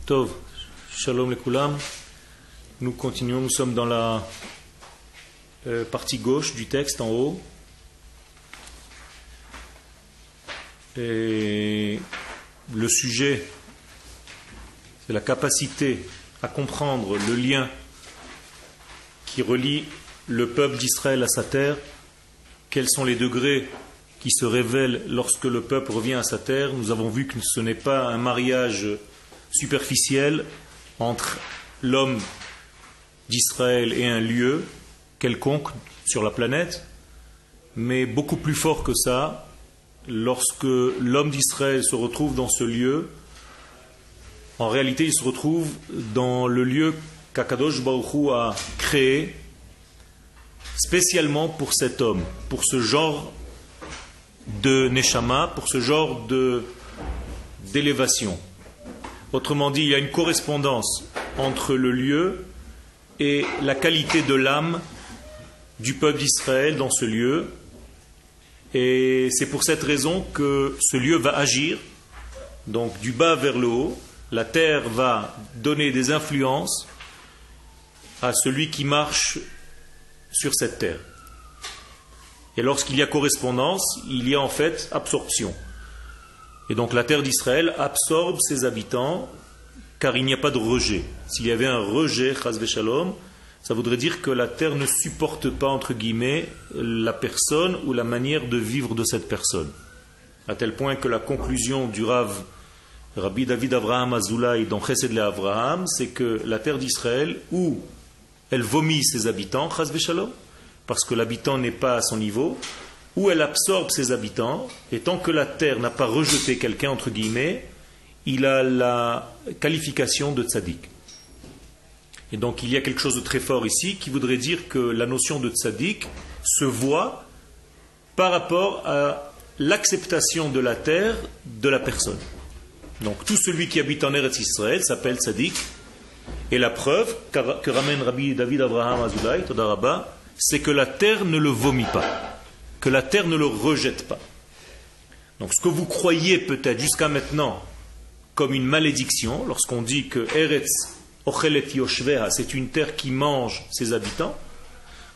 Tov, Shalom Lekulam. Nous continuons, nous sommes dans la partie gauche du texte en haut. Et le sujet, c'est la capacité à comprendre le lien qui relie le peuple d'Israël à sa terre. Quels sont les degrés qui se révèlent lorsque le peuple revient à sa terre? Nous avons vu que ce n'est pas un mariage superficiel entre l'homme d'Israël et un lieu quelconque sur la planète, mais beaucoup plus fort que ça. Lorsque l'homme d'Israël se retrouve dans ce lieu, en réalité il se retrouve dans le lieu qu'Akadosh Baruch Hu a créé spécialement pour cet homme, pour ce genre de neshama, pour ce genre d'élévation. Autrement dit, il y a une correspondance entre le lieu et la qualité de l'âme du peuple d'Israël dans ce lieu. Et c'est pour cette raison que ce lieu va agir, donc du bas vers le haut. La terre va donner des influences à celui qui marche sur cette terre. Et lorsqu'il y a correspondance, il y a en fait absorption. Et donc la terre d'Israël absorbe ses habitants, car il n'y a pas de rejet. S'il y avait un rejet, chas v'shalom, ça voudrait dire que la terre ne supporte pas, entre guillemets, la personne ou la manière de vivre de cette personne. À tel point que la conclusion du Rabbi David Avraham Azoulay dans Chesed le Avraham, c'est que la terre d'Israël, où elle vomit ses habitants, chas v'shalom, parce que l'habitant n'est pas à son niveau, où elle absorbe ses habitants, et tant que la terre n'a pas rejeté quelqu'un, entre guillemets, il a la qualification de tzaddik. Et donc il y a quelque chose de très fort ici qui voudrait dire que la notion de tzaddik se voit par rapport à l'acceptation de la terre de la personne. Donc tout celui qui habite en Eretz Israël s'appelle tzaddik, et la preuve que ramène Rabbi David Avraham Azoulay, Toda Rabba, c'est que la terre ne le vomit pas, que la terre ne le rejette pas. Donc ce que vous croyez peut-être jusqu'à maintenant comme une malédiction, lorsqu'on dit que Eretz Ochelet Yoshveha, c'est une terre qui mange ses habitants,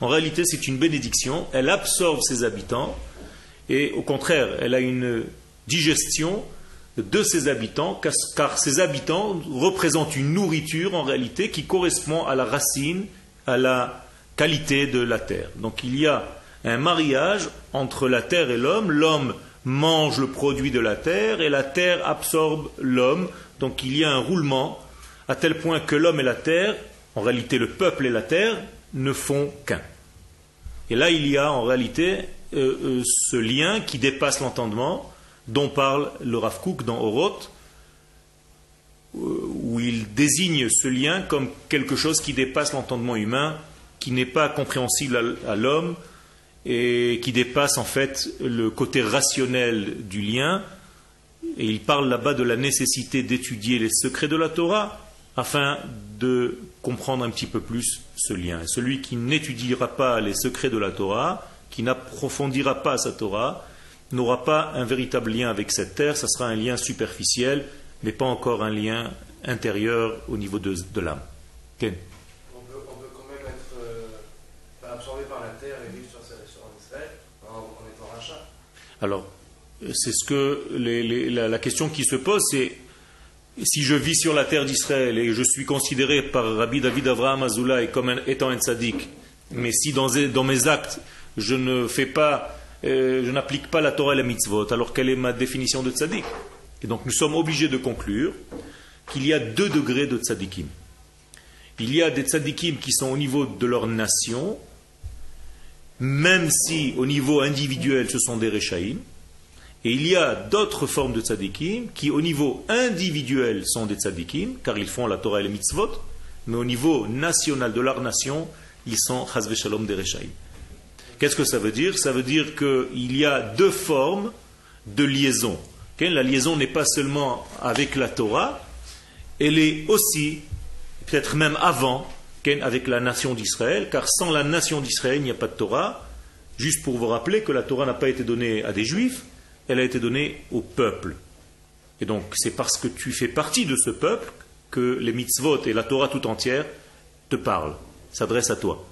en réalité c'est une bénédiction, elle absorbe ses habitants, et au contraire, elle a une digestion de ses habitants, car ses habitants représentent une nourriture en réalité qui correspond à la racine, à la qualité de la terre. Donc il y a un mariage entre la terre et l'homme. L'homme mange le produit de la terre et la terre absorbe l'homme. Donc il y a un roulement à tel point que l'homme et la terre, en réalité le peuple et la terre, ne font qu'un. Et là il y a en réalité ce lien qui dépasse l'entendement, dont parle le Rav Kook dans Oroth, où il désigne ce lien comme quelque chose qui dépasse l'entendement humain, qui n'est pas compréhensible à l'homme et qui dépasse en fait le côté rationnel du lien. Et il parle là-bas de la nécessité d'étudier les secrets de la Torah afin de comprendre un petit peu plus ce lien. Et celui qui n'étudiera pas les secrets de la Torah, qui n'approfondira pas sa Torah, n'aura pas un véritable lien avec cette terre. Ça sera un lien superficiel, mais pas encore un lien intérieur au niveau de l'âme. Ken? Absorbé par la terre et vivre sur Israël en étant rachat. Alors, c'est ce que la question qui se pose, c'est si je vis sur la terre d'Israël et je suis considéré par Rabbi David Avraham Azoulay comme étant un tzaddik, mais si dans mes actes je ne fais pas, je n'applique pas la Torah et la mitzvot, alors quelle est ma définition de tzaddik? Et donc nous sommes obligés de conclure qu'il y a 2 degrés de tzaddikim. Il y a des tzaddikim qui sont au niveau de leur nation, même si au niveau individuel ce sont des Rechaïm, et il y a d'autres formes de tzaddikim qui au niveau individuel sont des tzaddikim, car ils font la Torah et les mitzvot, mais au niveau national de leur nation, ils sont chas v'shalom des Rechaïm. Qu'est-ce que ça veut dire? Ça veut dire qu'il y a 2 formes de liaison. La liaison n'est pas seulement avec la Torah, elle est aussi, peut-être même avant, avec la nation d'Israël, car sans la nation d'Israël, il n'y a pas de Torah. Juste pour vous rappeler que la Torah n'a pas été donnée à des Juifs, elle a été donnée au peuple. Et donc, c'est parce que tu fais partie de ce peuple que les mitzvot et la Torah tout entière te parlent, s'adressent à toi.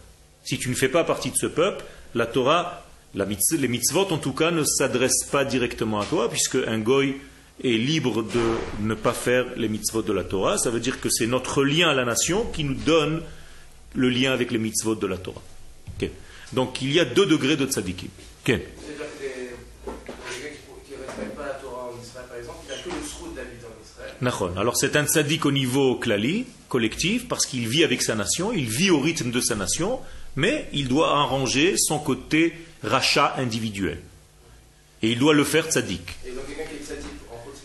Si tu ne fais pas partie de ce peuple, la Torah, les mitzvot en tout cas, ne s'adressent pas directement à toi, puisque un goy est libre de ne pas faire les mitzvot de la Torah. Ça veut dire que c'est notre lien à la nation qui nous donne le lien avec les mitzvot de la Torah. Okay. Donc il y a 2 degrés de tzadikim. Okay. C'est-à-dire que les gars qui ne respectent pas la Torah en Israël, par exemple, il n'y a que le sroud d'habiter en Israël. Nachon. Alors c'est un tzadik au niveau klali, collectif, parce qu'il vit avec sa nation, il vit au rythme de sa nation, mais il doit arranger son côté rachat individuel. Et il doit le faire tzadik. Et donc quelqu'un qui est tzaddik,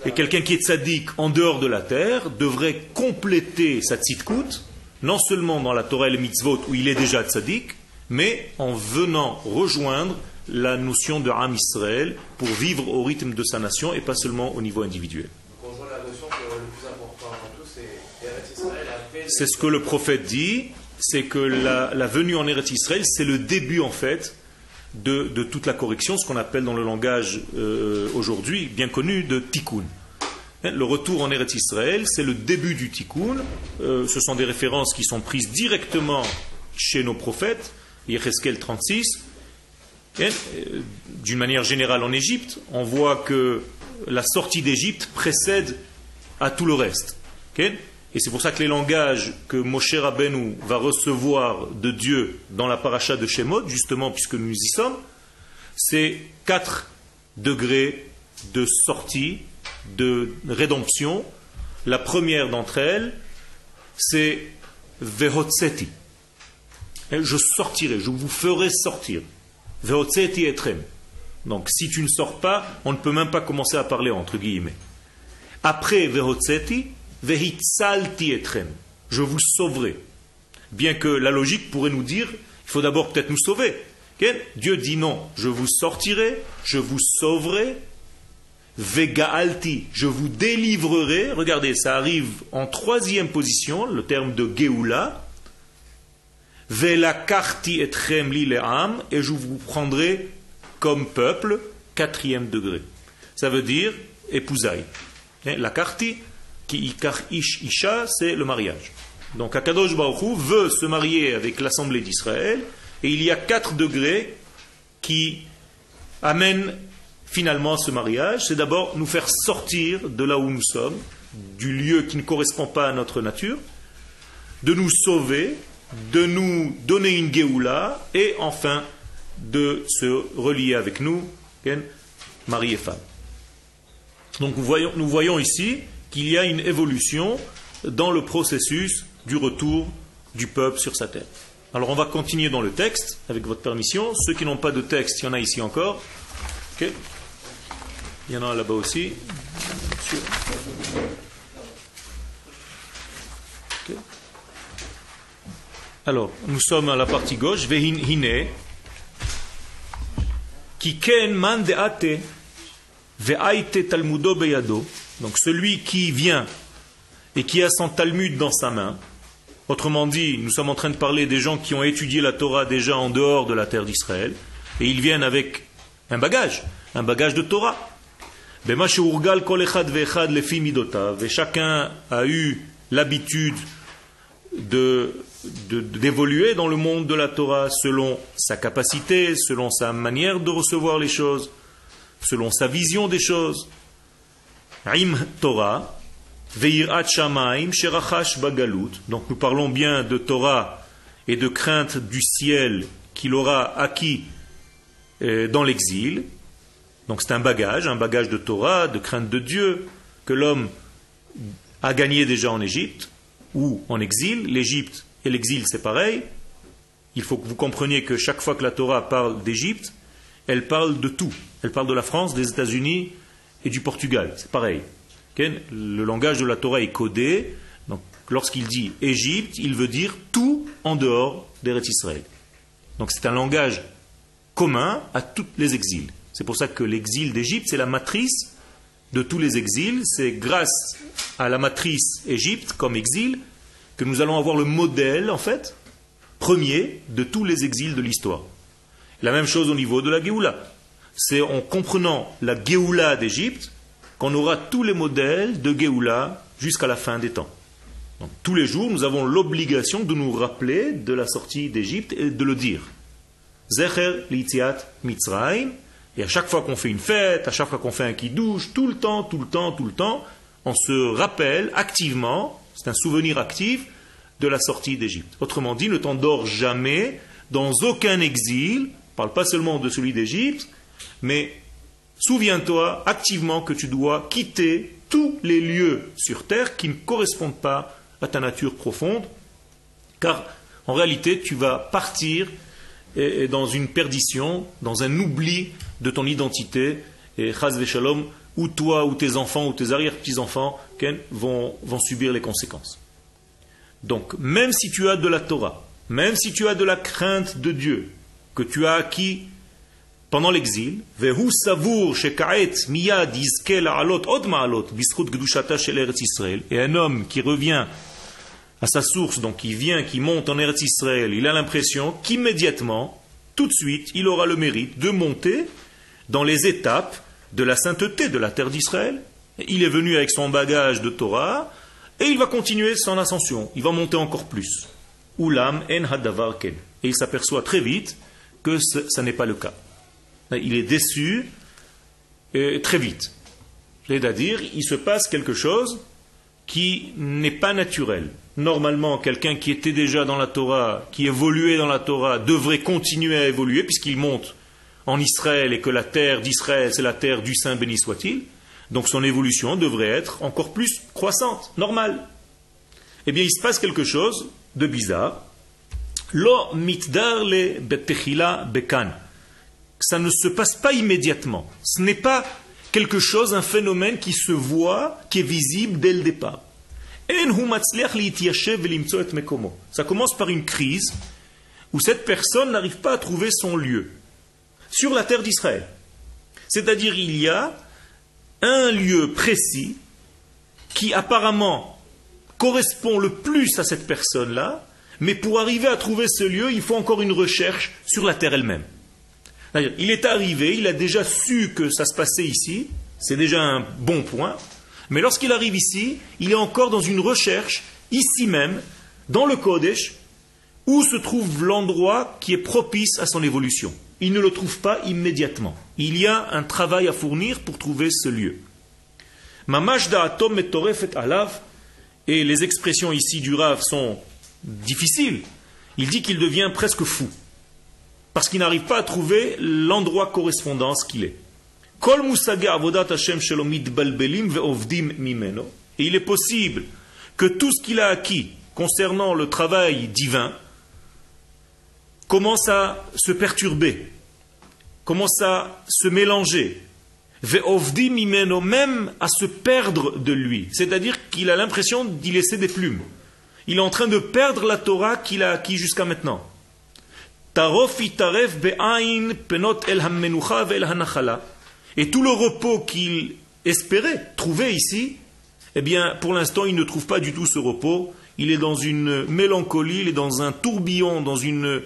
Et quelqu'un qui est tzaddik en dehors de la terre devrait compléter sa tzidkout, non seulement dans la Torah et les mitzvot où il est déjà tzaddik, mais en venant rejoindre la notion de Am Israël pour vivre au rythme de sa nation et pas seulement au niveau individuel. Donc on voit la notion que le plus important avant tout, c'est Eretz Israël. Après, C'est ce que le prophète dit, c'est que la venue en Eretz Israël, c'est le début en fait de toute la correction, ce qu'on appelle dans le langage aujourd'hui bien connu de tikkun. Le retour en Eretz Israël, c'est le début du tikkun. Ce sont des références qui sont prises directement chez nos prophètes, Yecheskel 36. D'une manière générale en Égypte, on voit que la sortie d'Égypte précède à tout le reste. Okay? Et c'est pour ça que les langages que Moshe Rabbeinu va recevoir de Dieu dans la paracha de Shemot, justement puisque nous y sommes, c'est 4 degrés de sortie, de rédemption. La première d'entre elles, c'est Vehotseti. Je sortirai, je vous ferai sortir. Vehotseti etrem. Donc si tu ne sors pas, on ne peut même pas commencer à parler entre guillemets. Après Vehotseti, Vehitzalti etrem. Je vous sauverai. Bien que la logique pourrait nous dire, il faut d'abord peut-être nous sauver. Okay? Dieu dit non, je vous sortirai, je vous sauverai. Vegaalti, je vous délivrerai. Regardez, ça arrive en 3e position, le terme de Geoula. Velakarti etrem li le'am, et je vous prendrai comme peuple, 4e degré. Ça veut dire épousaille. La karti, qui ikar ish isha, c'est le mariage. Donc Akadosh Baruch Hu veut se marier avec l'assemblée d'Israël, et il y a 4 degrés qui amènent finalement ce mariage. C'est d'abord nous faire sortir de là où nous sommes, du lieu qui ne correspond pas à notre nature, de nous sauver, de nous donner une Géoula, et enfin de se relier avec nous, mari et femme. Donc nous voyons ici qu'il y a une évolution dans le processus du retour du peuple sur sa terre. Alors on va continuer dans le texte, avec votre permission. Ceux qui n'ont pas de texte, il y en a ici encore. Okay. Il y en a là-bas aussi. Okay. Alors, nous sommes à la partie gauche. Vehin hine. Kiken man deate. Ve'aite talmudo beyado. Donc celui qui vient et qui a son Talmud dans sa main. Autrement dit, nous sommes en train de parler des gens qui ont étudié la Torah déjà en dehors de la terre d'Israël. Et ils viennent avec un bagage de Torah. Et chacun a eu l'habitude d'évoluer dans le monde de la Torah selon sa capacité, selon sa manière de recevoir les choses, selon sa vision des choses. Im Torah, Veirat Shamaim, Sherachash Bagalut. Donc nous parlons bien de Torah et de crainte du ciel qu'il aura acquis dans l'exil. Donc c'est un bagage de Torah, de crainte de Dieu, que l'homme a gagné déjà en Égypte ou en exil. L'Égypte et l'exil c'est pareil. Il faut que vous compreniez que chaque fois que la Torah parle d'Égypte, elle parle de tout. Elle parle de la France, des États-Unis et du Portugal. C'est pareil. Le langage de la Torah est codé. Donc lorsqu'il dit Égypte, il veut dire tout en dehors d'Eretz Israël. Donc c'est un langage commun à tous les exils. C'est pour ça que l'exil d'Égypte, c'est la matrice de tous les exils. C'est grâce à la matrice Égypte comme exil que nous allons avoir le modèle, en fait, premier de tous les exils de l'histoire. La même chose au niveau de la Géoula. C'est en comprenant la Géoula d'Égypte qu'on aura tous les modèles de Géoula jusqu'à la fin des temps. Donc, tous les jours, nous avons l'obligation de nous rappeler de la sortie d'Égypte et de le dire. Zecher l'Yetziat Mitzrayim. Et à chaque fois qu'on fait une fête, à chaque fois qu'on fait un kiddush, tout le temps, on se rappelle activement, c'est un souvenir actif, de la sortie d'Égypte. Autrement dit, ne t'endors jamais dans aucun exil, ne parle pas seulement de celui d'Égypte, mais souviens-toi activement que tu dois quitter tous les lieux sur terre qui ne correspondent pas à ta nature profonde, car en réalité tu vas partir dans une perdition, dans un oubli de ton identité, et chas v'shalom, ou toi, ou tes enfants, ou tes arrière-petits-enfants vont subir les conséquences. Donc, même si tu as de la Torah, même si tu as de la crainte de Dieu, que tu as acquis pendant l'exil, vehu savour shekaet miyad yizke la'alot od ma'alot bischut kedushata shel Eretz Yisrael, et un homme qui revient à sa source, donc qui monte en Eretz Yisrael, il a l'impression qu'immédiatement, tout de suite, il aura le mérite de monter dans les étapes de la sainteté de la terre d'Israël. Il est venu avec son bagage de Torah, et il va continuer son ascension, il va monter encore plus. Ulam en hadavar ken. Et il s'aperçoit très vite que ça n'est pas le cas. Il est déçu très vite. C'est-à-dire, il se passe quelque chose qui n'est pas naturel. Normalement, quelqu'un qui était déjà dans la Torah, qui évoluait dans la Torah, devrait continuer à évoluer, puisqu'il monte en Israël et que la terre d'Israël, c'est la terre du Saint, béni soit-il. Donc son évolution devrait être encore plus croissante, normale. Eh bien, il se passe quelque chose de bizarre. Lo mitdar le betechila bekan. Ça ne se passe pas immédiatement. Ce n'est pas quelque chose, un phénomène qui se voit, qui est visible dès le départ. Ça commence par une crise où cette personne n'arrive pas à trouver son lieu sur la terre d'Israël. C'est-à-dire, il y a un lieu précis qui apparemment correspond le plus à cette personne-là, mais pour arriver à trouver ce lieu, il faut encore une recherche sur la terre elle-même. C'est-à-dire, il est arrivé, il a déjà su que ça se passait ici, c'est déjà un bon point, mais lorsqu'il arrive ici, il est encore dans une recherche, ici même, dans le Kodesh, où se trouve l'endroit qui est propice à son évolution. Il ne le trouve pas immédiatement. Il y a un travail à fournir pour trouver ce lieu. Mamash da'atom metorefet alav, et les expressions ici du Rav sont difficiles. Il dit qu'il devient presque fou, parce qu'il n'arrive pas à trouver l'endroit correspondant à ce qu'il est. Kol musaga avodat Hashem shelo mitbalbelim ve'ovdim mimeno. Et il est possible que tout ce qu'il a acquis concernant le travail divin commence à se perturber, commence à se mélanger, ve'ovdim mimeno, même à se perdre de lui. C'est-à-dire qu'il a l'impression d'y laisser des plumes. Il est en train de perdre la Torah qu'il a acquis jusqu'à maintenant. Tarof itaref be'ain penot el hamenucha ve'el hanachala. Et tout le repos qu'il espérait trouver ici, eh bien, pour l'instant, il ne trouve pas du tout ce repos. Il est dans une mélancolie, il est dans un tourbillon, dans une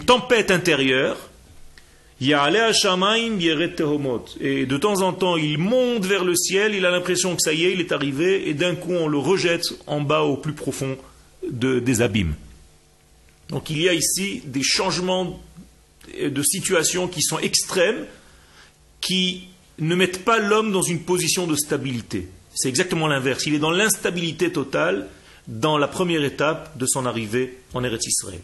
tempête intérieure. Et de temps en temps, il monte vers le ciel, il a l'impression que ça y est, il est arrivé, et d'un coup, on le rejette en bas au plus profond des abîmes. Donc il y a ici des changements de situation qui sont extrêmes, qui ne mettent pas l'homme dans une position de stabilité. C'est exactement l'inverse. Il est dans l'instabilité totale dans la première étape de son arrivée en Eretz Yisraël.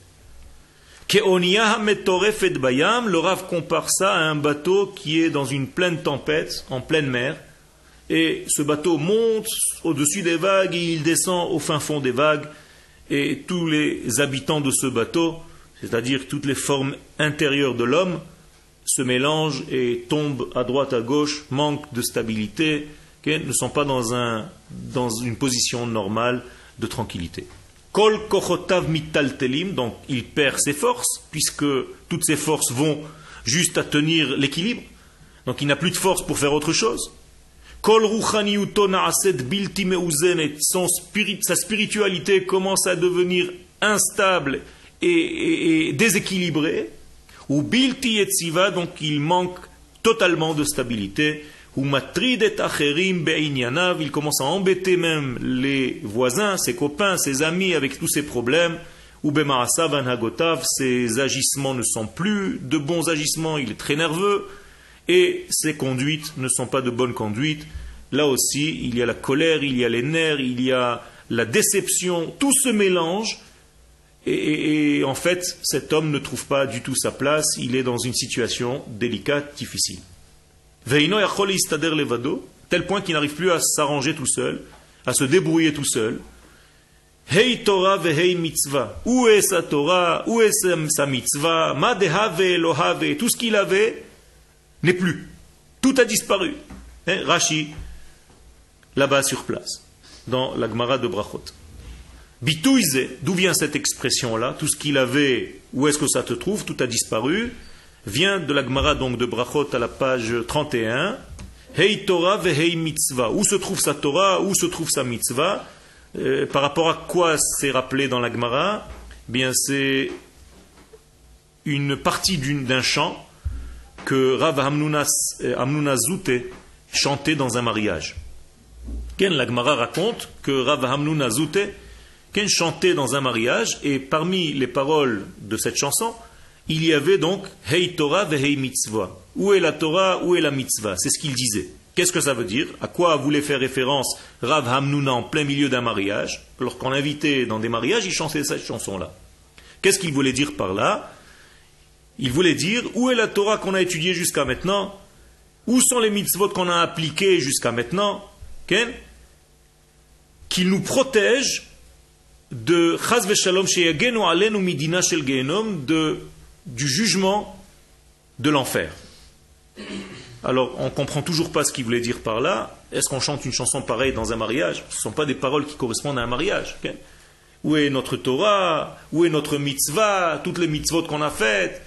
Le Rav compare ça à un bateau qui est dans une pleine tempête, en pleine mer, et ce bateau monte au-dessus des vagues et il descend au fin fond des vagues, et tous les habitants de ce bateau, c'est-à-dire toutes les formes intérieures de l'homme, se mélangent et tombent à droite, à gauche, manquent de stabilité, ne sont pas dans une position normale de tranquillité. Kol kochotav mitaltelim, donc il perd ses forces, puisque toutes ses forces vont juste à tenir l'équilibre, donc il n'a plus de force pour faire autre chose. Kol ruchaniuto naaset bilti meuzenet, sa spiritualité commence à devenir instable et déséquilibrée. Ou bilti yetziva, donc il manque totalement de stabilité. il commence à embêter même les voisins, ses copains, ses amis avec tous ses problèmes. Ses agissements ne sont plus de bons agissements, il est très nerveux. Et ses conduites ne sont pas de bonnes conduites. Là aussi, il y a la colère, il y a les nerfs, il y a la déception. Tout se mélange. Et en fait, cet homme ne trouve pas du tout sa place. Il est dans une situation délicate, difficile. Tel point qu'il n'arrive plus à s'arranger tout seul, à se débrouiller tout seul. Hey Torah vehei mitzvah. Où est sa Torah? Où est sa mitzvah? Ma dehave elohave. Tout ce qu'il avait n'est plus. Tout a disparu. Rashi, là-bas sur place, dans la Gemara de Brachot. Bitouize, d'où vient cette expression-là? Tout ce qu'il avait, où est-ce que ça te trouve? Tout a disparu. Vient de la Gemara donc de Brachot à la page 31. Hey Torah vehei mitzvah. Où se trouve sa Torah? Où se trouve sa mitzvah? Par rapport à quoi c'est rappelé dans la Gemara? Bien, c'est une partie d'un chant que Rav Hamnuna Zouté chantait dans un mariage. La Gemara raconte que Rav Hamnuna Zouté chantait dans un mariage, et parmi les paroles de cette chanson, il y avait donc Hey Torah vehei mitzvah. Où est la Torah? Où est la mitzvah? C'est ce qu'il disait. Qu'est-ce que ça veut dire? À quoi voulait faire référence Rav Hamnuna en plein milieu d'un mariage? Lorsqu'on l'invitait dans des mariages, il chantait cette chanson-là. Qu'est-ce qu'il voulait dire par là? Il voulait dire, où est la Torah qu'on a étudiée jusqu'à maintenant? Où sont les mitzvot qu'on a appliquées jusqu'à maintenant? Qu'il nous protège de Chaz v'Shalom sheyagenu alenu midina shel gehenom, du jugement de l'enfer. Alors, on ne comprend toujours pas ce qu'il voulait dire par là. Est-ce qu'on chante une chanson pareille dans un mariage? Ce ne sont pas des paroles qui correspondent à un mariage. Où est notre Torah? Où est notre mitzvah? Toutes les mitzvot qu'on a faites.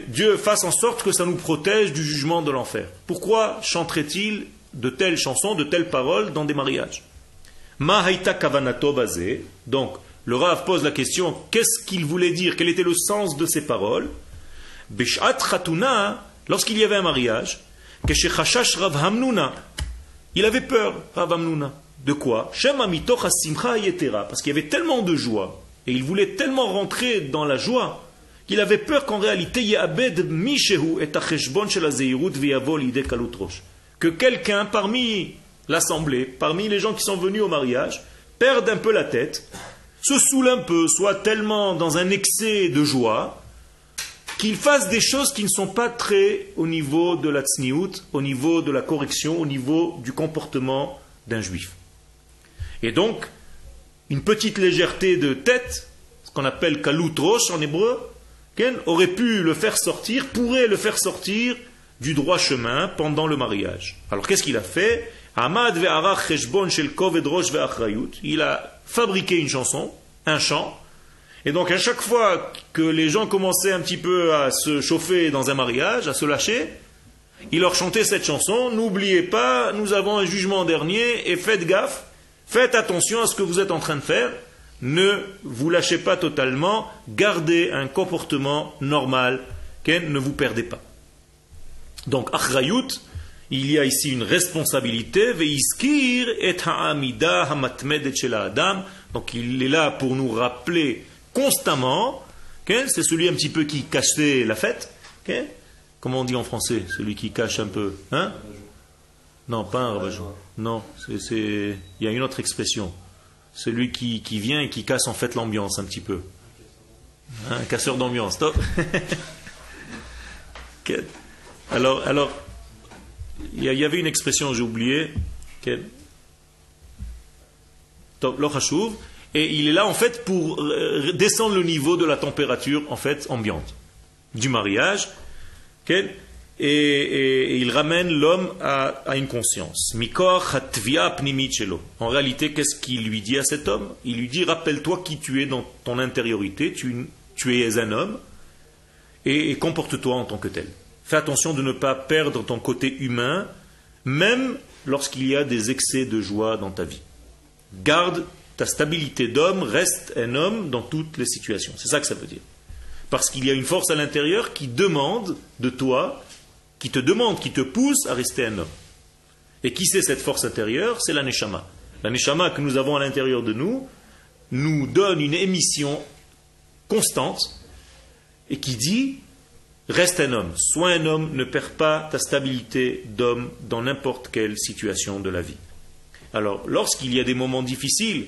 Dieu fasse en sorte que ça nous protège du jugement de l'enfer. Pourquoi chanterait-il de telles chansons, de telles paroles dans des mariages? Ma haïta kavanato bazé. Donc, le Rav pose la question, qu'est-ce qu'il voulait dire? Quel était le sens de ces paroles? Bishat chatuna, lorsqu'il y avait un mariage, Keshechashash Rav Hamnuna, il avait peur, Rav Hamnuna. De quoi? Shema mitoch hasimcha yetera, parce qu'il y avait tellement de joie, et il voulait tellement rentrer dans la joie, qu'il avait peur qu'en réalité, Ya'abed mishehu et acheshbon shel hazeirut v'yavo l'idée kalut rosh. Que quelqu'un parmi l'assemblée, parmi les gens qui sont venus au mariage, perde un peu la tête, se saoule un peu, soit tellement dans un excès de joie, qu'il fasse des choses qui ne sont pas très au niveau de la tzniout, au niveau de la correction, au niveau du comportement d'un juif. Et donc, une petite légèreté de tête, ce qu'on appelle kalut rosh en hébreu, aurait pu le faire sortir, pourrait le faire sortir du droit chemin pendant le mariage. Alors qu'est-ce qu'il a fait? Il a fabriqué une chanson, un chant, et donc à chaque fois que les gens commençaient un petit peu à se chauffer dans un mariage, à se lâcher, il leur chantait cette chanson: n'oubliez pas, nous avons un jugement dernier, et faites gaffe, faites attention à ce que vous êtes en train de faire, ne vous lâchez pas totalement, gardez un comportement normal, ne vous perdez pas. Donc, achrayut, il y a ici une responsabilité, veiskir et ha'amida hamatmedet shel ha'adam. Donc, il est là pour nous rappeler constamment, c'est celui un petit peu qui cachait la fête. Comment on dit en français? Celui qui cache un peu, hein? Non, pas un rabat-joie. Non, il y a une autre expression. Celui qui vient et qui casse en fait l'ambiance un petit peu. Un casseur d'ambiance, top. Alors, il y avait une expression, j'ai oublié. Top, l'ochashouv. Et il est là en fait pour descendre le niveau de la température en fait ambiante du mariage. Et il ramène l'homme à une conscience. En réalité, qu'est-ce qu'il lui dit à cet homme? Il lui dit: rappelle-toi qui tu es dans ton intériorité, tu es un homme, et comporte-toi en tant que tel. Fais attention de ne pas perdre ton côté humain, même lorsqu'il y a des excès de joie dans ta vie. Garde ta stabilité d'homme, reste un homme dans toutes les situations. C'est ça que ça veut dire. Parce qu'il y a une force à l'intérieur qui demande de toi, qui te pousse à rester un homme. Et qui c'est cette force intérieure? C'est la Neshama. La Neshama que nous avons à l'intérieur de nous donne une émission constante et qui dit reste un homme, sois un homme, ne perds pas ta stabilité d'homme dans n'importe quelle situation de la vie. Alors, lorsqu'il y a des moments difficiles,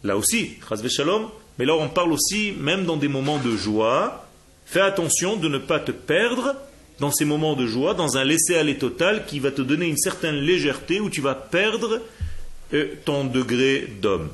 là aussi, chas v'shalom, mais là on parle aussi, même dans des moments de joie, fais attention de ne pas te perdre dans ces moments de joie, dans un laisser-aller total qui va te donner une certaine légèreté où tu vas perdre ton degré d'homme.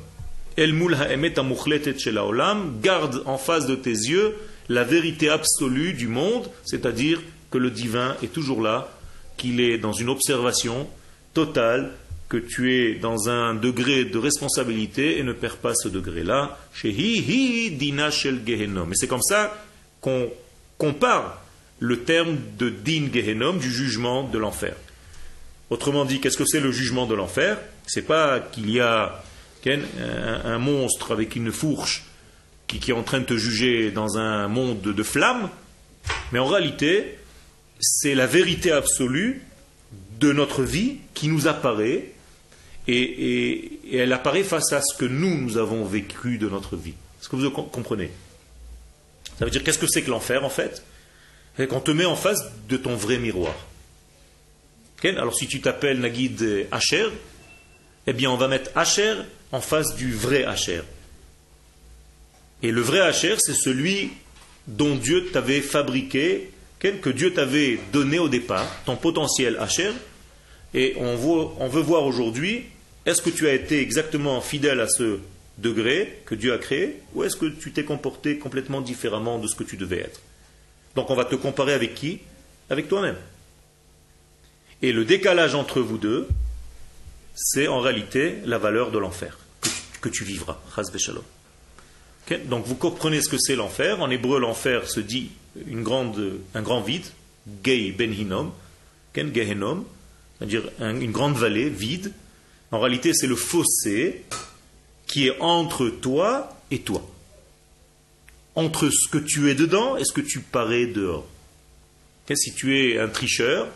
El mul ha'emet ha'muchletet shel ha'olam, garde en face de tes yeux la vérité absolue du monde, c'est-à-dire que le divin est toujours là, qu'il est dans une observation totale, que tu es dans un degré de responsabilité et ne perds pas ce degré-là. Shehi dina shel gehenom. Et c'est comme ça qu'on compare le terme de din gehenom, du jugement de l'enfer. Autrement dit, qu'est-ce que c'est le jugement de l'enfer? C'est pas qu'il y a un monstre avec une fourche qui est en train de te juger dans un monde de flammes, mais en réalité, c'est la vérité absolue de notre vie qui nous apparaît, et elle apparaît face à ce que nous avons vécu de notre vie. Est-ce que vous comprenez? Ça veut dire, qu'est-ce que c'est que l'enfer en fait? C'est qu'on te met en face de ton vrai miroir. Alors si tu t'appelles Nagid Asher, eh bien on va mettre Asher en face du vrai Asher. Et le vrai Asher, c'est celui dont Dieu t'avait fabriqué, que Dieu t'avait donné au départ, ton potentiel Asher. Et on veut voir aujourd'hui, est-ce que tu as été exactement fidèle à ce degré que Dieu a créé, ou est-ce que tu t'es comporté complètement différemment de ce que tu devais être? Donc on va te comparer avec qui? Avec toi-même. Et le décalage entre vous deux, c'est en réalité la valeur de l'enfer que tu vivras. Chas v'shalom. Okay? Donc vous comprenez ce que c'est l'enfer. En hébreu, l'enfer se dit un grand vide, gei ben hinom, gehenom, c'est-à-dire une grande vallée vide. En réalité, c'est le fossé qui est entre toi et toi. Entre ce que tu es dedans et ce que tu parais dehors. Okay? Si tu es un tricheur,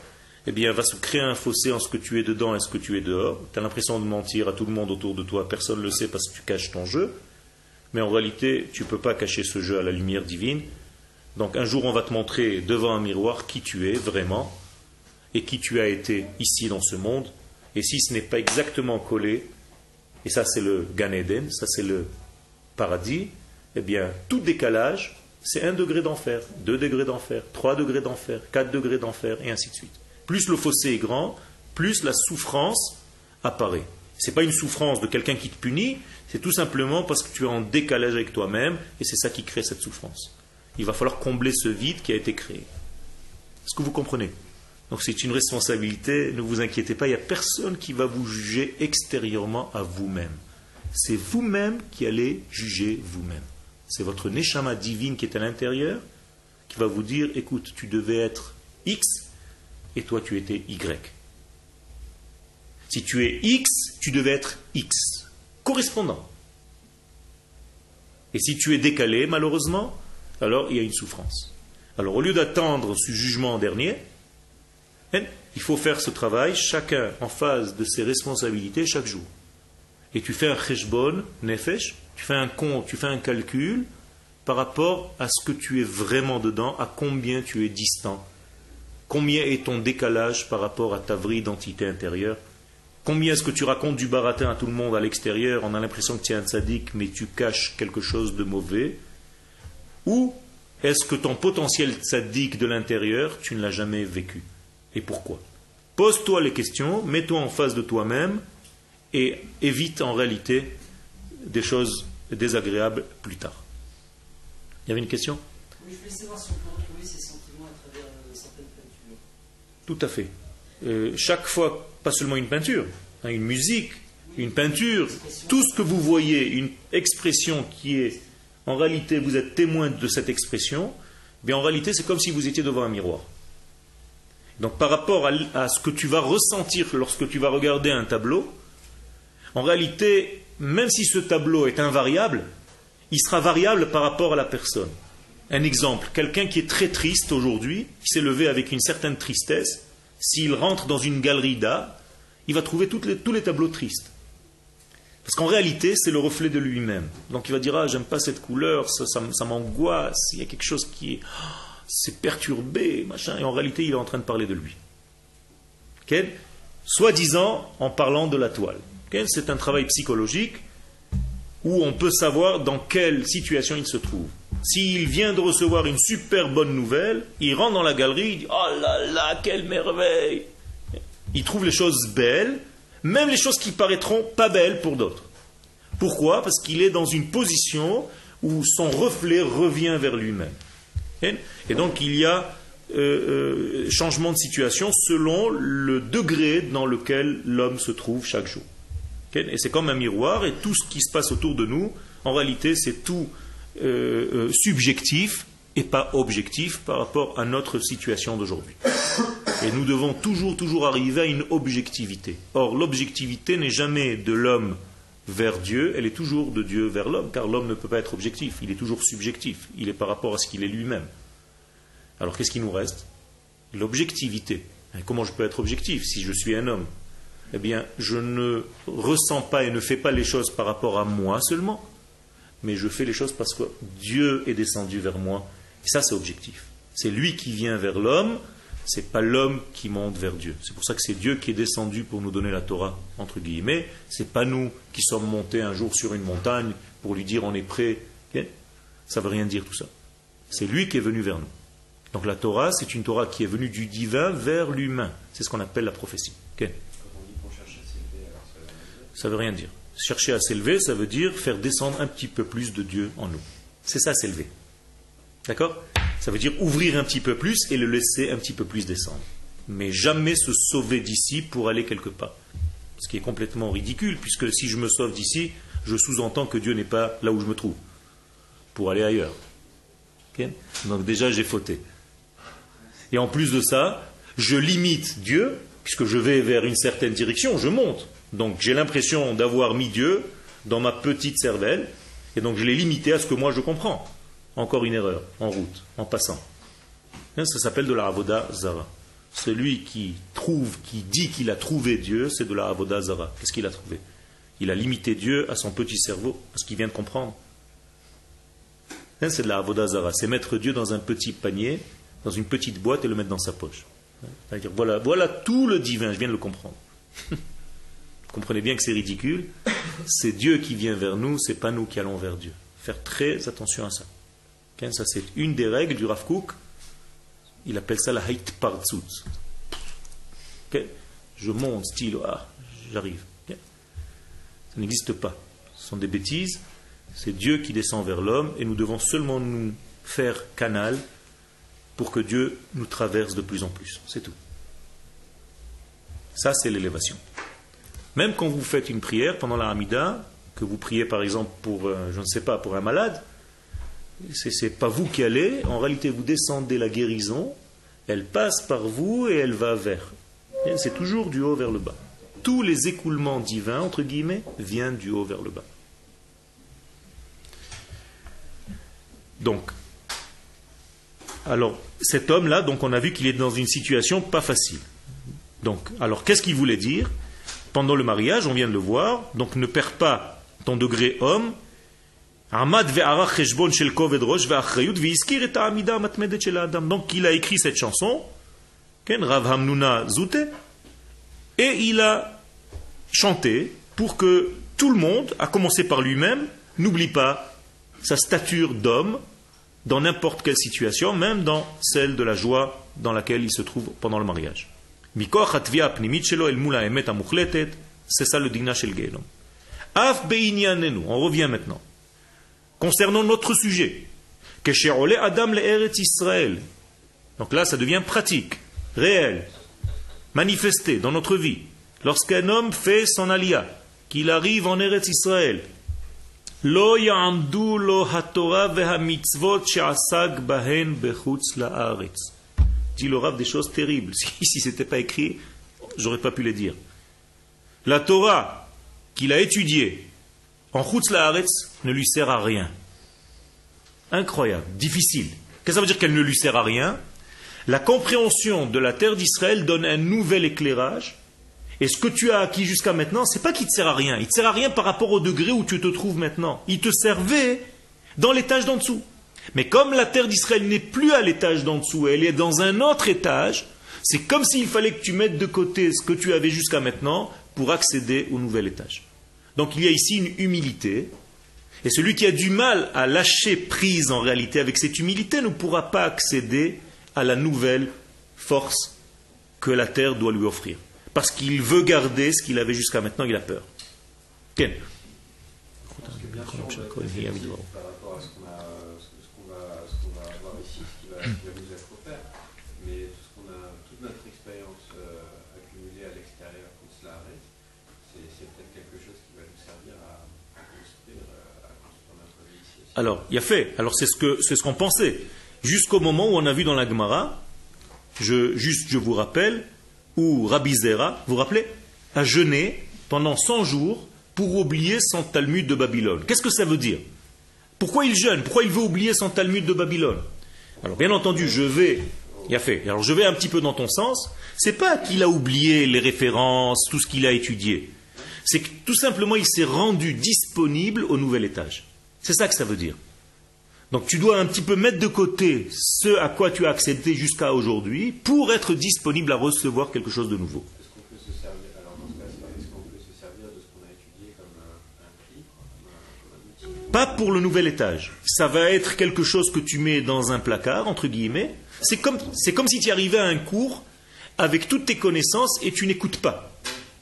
eh bien, va se créer un fossé entre ce que tu es dedans et ce que tu es dehors. Tu as l'impression de mentir à tout le monde autour de toi, personne ne le sait parce que tu caches ton jeu. Mais en réalité, tu ne peux pas cacher ce jeu à la lumière divine. Donc un jour, on va te montrer devant un miroir qui tu es vraiment et qui tu as été ici dans ce monde. Et si ce n'est pas exactement collé, et ça c'est le Gan Eden, ça c'est le paradis, eh bien tout décalage, c'est 1 degré d'enfer, 2 degrés d'enfer, 3 degrés d'enfer, 4 degrés d'enfer, et ainsi de suite. Plus le fossé est grand, plus la souffrance apparaît. Ce n'est pas une souffrance de quelqu'un qui te punit, c'est tout simplement parce que tu es en décalage avec toi-même, et c'est ça qui crée cette souffrance. Il va falloir combler ce vide qui a été créé. Est-ce que vous comprenez? Donc c'est une responsabilité, ne vous inquiétez pas, il n'y a personne qui va vous juger extérieurement à vous-même. C'est vous-même qui allez juger vous-même. C'est votre Neshama divine qui est à l'intérieur, qui va vous dire, écoute, tu devais être X, et toi tu étais Y. Si tu es X, tu devais être X, correspondant. Et si tu es décalé, malheureusement, alors il y a une souffrance. Alors au lieu d'attendre ce jugement dernier, il faut faire ce travail, chacun en phase de ses responsabilités chaque jour. Et tu fais un cheshbon, nefesh, tu fais un compte, tu fais un calcul par rapport à ce que tu es vraiment dedans, à combien tu es distant. Combien est ton décalage par rapport à ta vraie identité intérieure? Combien est-ce que tu racontes du baratin à tout le monde à l'extérieur? On a l'impression que tu es un tzaddik, mais tu caches quelque chose de mauvais. Ou est-ce que ton potentiel tzaddik de l'intérieur, tu ne l'as jamais vécu? Et pourquoi? Pose-toi les questions, mets-toi en face de toi-même et évite en réalité des choses désagréables plus tard. Il y avait une question? Oui, je voulais savoir si on peut retrouver ces sentiments à travers certaines peintures. Tout à fait. Chaque fois, pas seulement une peinture, une musique, une peinture, tout ce que vous voyez, une expression qui est, en réalité, vous êtes témoin de cette expression, bien en réalité, c'est comme si vous étiez devant un miroir. Donc par rapport à ce que tu vas ressentir lorsque tu vas regarder un tableau, en réalité, même si ce tableau est invariable, il sera variable par rapport à la personne. Un exemple, quelqu'un qui est très triste aujourd'hui, qui s'est levé avec une certaine tristesse, s'il rentre dans une galerie d'art, il va trouver tous les tableaux tristes. Parce qu'en réalité, c'est le reflet de lui-même. Donc il va dire, ah, j'aime pas cette couleur, ça m'angoisse, il y a quelque chose qui est, c'est perturbé, machin. Et en réalité, il est en train de parler de lui. Okay? Soi-disant, en parlant de la toile. Okay? C'est un travail psychologique où on peut savoir dans quelle situation il se trouve. S'il vient de recevoir une super bonne nouvelle, il rentre dans la galerie, il dit, oh là là, quelle merveille! Il trouve les choses belles, même les choses qui paraîtront pas belles pour d'autres. Pourquoi? Parce qu'il est dans une position où son reflet revient vers lui-même. Et donc il y a changement de situation selon le degré dans lequel l'homme se trouve chaque jour. Et c'est comme un miroir, et tout ce qui se passe autour de nous, en réalité c'est tout subjectif et pas objectif par rapport à notre situation d'aujourd'hui. Et nous devons toujours arriver à une objectivité. Or, l'objectivité n'est jamais de l'homme vers Dieu, elle est toujours de Dieu vers l'homme, car l'homme ne peut pas être objectif, il est toujours subjectif, il est par rapport à ce qu'il est lui-même. Alors qu'est-ce qui nous reste? L'objectivité. Et comment je peux être objectif si je suis un homme? Eh bien, je ne ressens pas et ne fais pas les choses par rapport à moi seulement, mais je fais les choses parce que Dieu est descendu vers moi. Et ça, c'est objectif. C'est lui qui vient vers l'homme, c'est pas l'homme qui monte vers Dieu. C'est pour ça que c'est Dieu qui est descendu pour nous donner la Torah, entre guillemets. C'est pas nous qui sommes montés un jour sur une montagne pour lui dire on est prêt. Okay? Ça veut rien dire tout ça. C'est lui qui est venu vers nous. Donc la Torah, c'est une Torah qui est venue du divin vers l'humain. C'est ce qu'on appelle la prophétie. Okay? Ça veut rien dire. Chercher à s'élever, ça veut dire faire descendre un petit peu plus de Dieu en nous. C'est ça, s'élever. D'accord? Ça veut dire ouvrir un petit peu plus et le laisser un petit peu plus descendre. Mais jamais se sauver d'ici pour aller quelque part. Ce qui est complètement ridicule, puisque si je me sauve d'ici, je sous-entends que Dieu n'est pas là où je me trouve, pour aller ailleurs. Okay? Donc déjà, j'ai fauté. Et en plus de ça, je limite Dieu, puisque je vais vers une certaine direction, je monte. Donc j'ai l'impression d'avoir mis Dieu dans ma petite cervelle, et donc je l'ai limité à ce que moi je comprends. Encore une erreur, en route, en passant. Ça s'appelle de la avoda zara. Celui qui trouve, qui dit qu'il a trouvé Dieu, c'est de la avoda zara. Qu'est-ce qu'il a trouvé? Il a limité Dieu à son petit cerveau, à ce qu'il vient de comprendre. C'est de la avoda zara. C'est mettre Dieu dans un petit panier, dans une petite boîte et le mettre dans sa poche. C'est-à-dire, voilà tout le divin, je viens de le comprendre. Vous comprenez bien que c'est ridicule. C'est Dieu qui vient vers nous, c'est pas nous qui allons vers Dieu. Faire très attention à ça. Ça, c'est une des règles du Rav Kook. Il appelle ça la Haitpartzut. Je monte, style, j'arrive. Ça n'existe pas. Ce sont des bêtises. C'est Dieu qui descend vers l'homme et nous devons seulement nous faire canal pour que Dieu nous traverse de plus en plus. C'est tout. Ça, c'est l'élévation. Même quand vous faites une prière pendant la Hamida, que vous priez par exemple pour, je ne sais pas, pour un malade, c'est pas vous qui allez, en réalité vous descendez la guérison, elle passe par vous et elle va vers. C'est toujours du haut vers le bas. Tous les écoulements divins, entre guillemets, viennent du haut vers le bas. Donc, alors, cet homme-là, donc on a vu qu'il est dans une situation pas facile. Donc, alors qu'est-ce qu'il voulait dire? Pendant le mariage, on vient de le voir, donc ne perds pas ton degré homme. Donc il a écrit cette chanson, Rav Hamnuna Zute, et il a chanté pour que tout le monde, à commencer par lui-même, n'oublie pas sa stature d'homme dans n'importe quelle situation, même dans celle de la joie dans laquelle il se trouve pendant le mariage. C'est ça le digna shel Gehenom. On revient maintenant. Concernant notre sujet, donc là ça devient pratique, réel, manifesté dans notre vie. Lorsqu'un homme fait son alia, qu'il arrive en Eretz Israël, lo ya'amdu lo haTorah ve'hamitzvot she'asag bahen bechutz la'aretz. Dit le Rav des choses terribles. Si c'était pas écrit, j'aurais pas pu les dire. La Torah qu'il a étudiée en chutz la'aretz ne lui sert à rien. Incroyable, difficile. Qu'est-ce que ça veut dire qu'elle ne lui sert à rien? La compréhension de la terre d'Israël donne un nouvel éclairage Et ce que tu as acquis jusqu'à maintenant, c'est pas qu'il te sert à rien. Il te sert à rien par rapport au degré où tu te trouves maintenant. Il te servait dans l'étage d'en dessous. Mais comme la terre d'Israël n'est plus à l'étage d'en dessous, elle est dans un autre étage, c'est comme s'il fallait que tu mettes de côté ce que tu avais jusqu'à maintenant pour accéder au nouvel étage. Donc il y a ici une humilité. Et celui qui a du mal à lâcher prise en réalité avec cette humilité ne pourra pas accéder à la nouvelle force que la terre doit lui offrir. Parce qu'il veut garder ce qu'il avait jusqu'à maintenant, il a peur. Ken. Bien sûr, par rapport à ce qu'on va avoir ici, ce qui va nous être offert, mais toute notre expérience accumulée à l'extérieur, quand cela arrête, c'est peut-être quelque chose qui va nous servir à construire notre vie ici. Alors, il y a fait. Alors, c'est ce qu'on pensait. Jusqu'au moment où on a vu dans la Gemara, je vous rappelle, où Rabbi Zera, vous vous rappelez, a jeûné pendant 100 jours pour oublier son Talmud de Babylone. Qu'est-ce que ça veut dire? Pourquoi il jeûne? Pourquoi il veut oublier son Talmud de Babylone? Alors bien entendu, je vais un petit peu dans ton sens. C'est pas qu'il a oublié les références, tout ce qu'il a étudié. C'est que tout simplement il s'est rendu disponible au nouvel étage. C'est ça que ça veut dire. Donc tu dois un petit peu mettre de côté ce à quoi tu as accédé jusqu'à aujourd'hui pour être disponible à recevoir quelque chose de nouveau. Est-ce qu'on peut se servir, alors dans ce cas-là, est-ce qu'on peut se servir de ce qu'on a étudié comme un livre, comme un outil? Pas pour le nouvel étage. Ça va être quelque chose que tu mets dans un placard, entre guillemets. C'est comme si tu arrivais à un cours avec toutes tes connaissances et tu n'écoutes pas.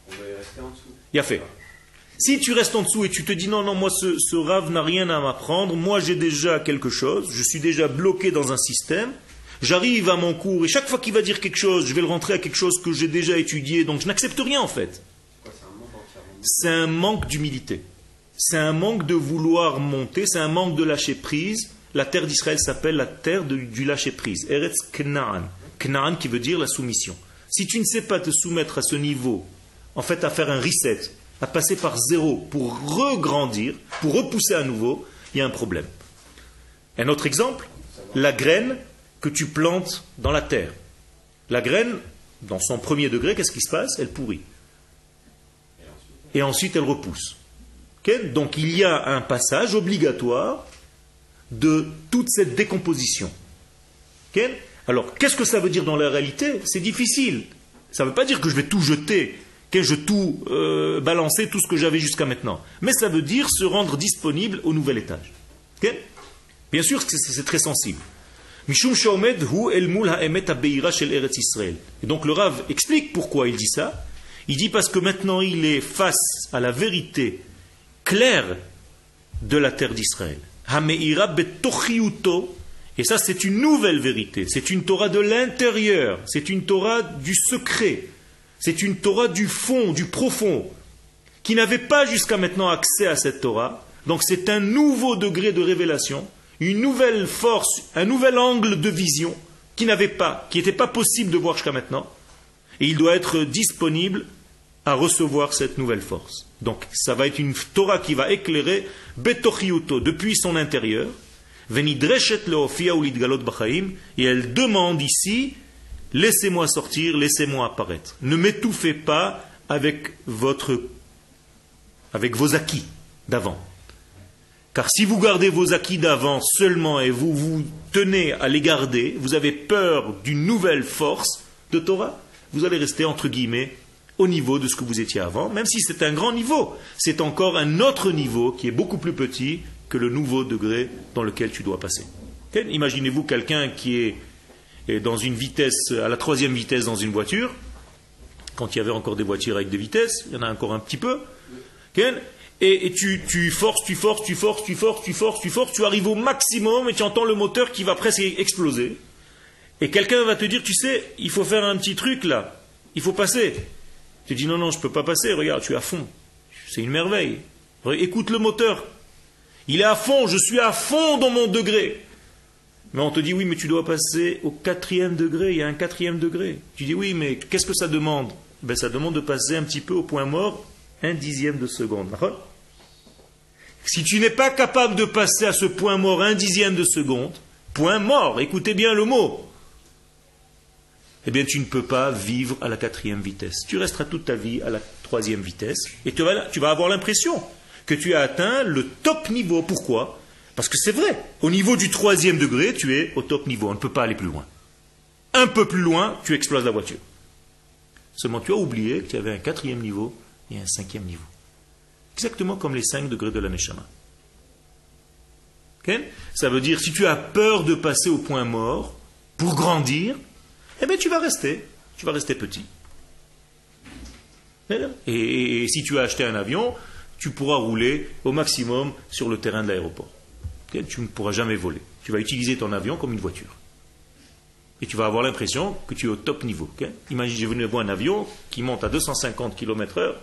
On va y rester en dessous. Il y a fait. Si tu restes en dessous et tu te dis non, moi ce rave n'a rien à m'apprendre, moi j'ai déjà quelque chose, je suis déjà bloqué dans un système, j'arrive à mon cours et chaque fois qu'il va dire quelque chose, je vais le rentrer à quelque chose que j'ai déjà étudié, donc je n'accepte rien en fait. C'est un manque d'humilité. C'est un manque de vouloir monter, c'est un manque de lâcher prise. La terre d'Israël s'appelle la terre du lâcher prise. Eretz Knaan. Knaan qui veut dire la soumission. Si tu ne sais pas te soumettre à ce niveau, en fait à faire un reset, à passer par zéro pour regrandir, pour repousser à nouveau, il y a un problème. Un autre exemple, la graine que tu plantes dans la terre. La graine, dans son premier degré, qu'est-ce qui se passe? Elle pourrit. Et ensuite, elle repousse. Okay? Donc, il y a un passage obligatoire de toute cette décomposition. Okay? Alors, qu'est-ce que ça veut dire dans la réalité? C'est difficile. Ça ne veut pas dire que je vais tout jeter, que je vais tout balancer, tout ce que j'avais jusqu'à maintenant. Mais ça veut dire se rendre disponible au nouvel étage. Okay? Bien sûr que c'est très sensible. Et donc le Rav explique pourquoi il dit ça. Il dit parce que maintenant il est face à la vérité claire de la terre d'Israël. Et ça c'est une nouvelle vérité. C'est une Torah de l'intérieur. C'est une Torah du secret. C'est une Torah du fond, du profond, qui n'avait pas jusqu'à maintenant accès à cette Torah. Donc c'est un nouveau degré de révélation, une nouvelle force, un nouvel angle de vision qui n'était pas possible de voir jusqu'à maintenant. Et il doit être disponible à recevoir cette nouvelle force. Donc ça va être une Torah qui va éclairer Betochiuto depuis son intérieur. Venidreshet leofia ou lidgalot b'chaim. Et elle demande ici: laissez-moi sortir, laissez-moi apparaître. Ne m'étouffez pas avec vos acquis d'avant. Car si vous gardez vos acquis d'avant seulement et vous vous tenez à les garder, vous avez peur d'une nouvelle force de Torah, vous allez rester entre guillemets au niveau de ce que vous étiez avant, même si c'est un grand niveau. C'est encore un autre niveau qui est beaucoup plus petit que le nouveau degré dans lequel tu dois passer. Okay? Imaginez-vous quelqu'un qui est dans une vitesse, à la 3e vitesse dans une voiture, quand il y avait encore des voitures avec des vitesses, il y en a encore un petit peu, okay? Et tu forces, tu arrives au maximum et tu entends le moteur qui va presque exploser. Et quelqu'un va te dire, tu sais, il faut faire un petit truc là, il faut passer. Tu dis, non, je ne peux pas passer, regarde, je suis à fond. C'est une merveille. Écoute le moteur. Il est à fond, je suis à fond dans mon degré. Mais on te dit, oui, mais tu dois passer au 4e degré, il y a un 4e degré. Tu dis, oui, mais qu'est-ce que ça demande? Ben, ça demande de passer un petit peu au point mort, 1/10 de seconde. Si tu n'es pas capable de passer à ce point mort 1/10 de seconde, point mort, écoutez bien le mot. eh bien tu ne peux pas vivre à la 4e vitesse. Tu resteras toute ta vie à la 3e vitesse et tu vas avoir l'impression que tu as atteint le top niveau. Pourquoi? Parce que c'est vrai, au niveau du 3e degré, tu es au top niveau, on ne peut pas aller plus loin. Un peu plus loin, tu exploses la voiture. Seulement tu as oublié que tu avais un 4e niveau et un 5e niveau. Exactement comme les 5 degrés de la Neshama. Okay? Ça veut dire, si tu as peur de passer au point mort, pour grandir, eh bien tu vas rester petit. Et si tu as acheté un avion, tu pourras rouler au maximum sur le terrain de l'aéroport. Okay? Tu ne pourras jamais voler. Tu vas utiliser ton avion comme une voiture. Et tu vas avoir l'impression que tu es au top niveau. Okay? Imagine, j'ai venu voir un avion qui monte à 250 km/h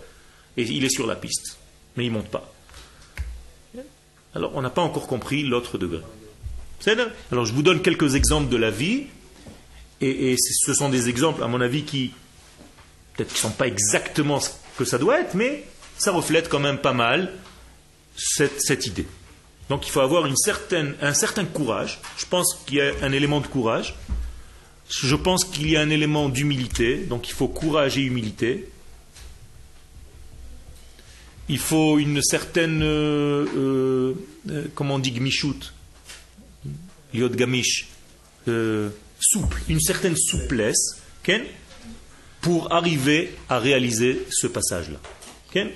et il est sur la piste, mais il ne monte pas. Alors, on n'a pas encore compris l'autre degré. Alors, je vous donne quelques exemples de la vie, et ce sont des exemples, à mon avis, qui peut-être ne sont pas exactement ce que ça doit être, mais ça reflète quand même pas mal cette idée. Donc, il faut avoir un certain courage. Je pense qu'il y a un élément de courage. Je pense qu'il y a un élément d'humilité. Donc, il faut courage et humilité. Il faut une certaine, comment on dit, gmishut, liot gamish, souple, une certaine souplesse, okay, pour arriver à réaliser ce passage-là. Okay.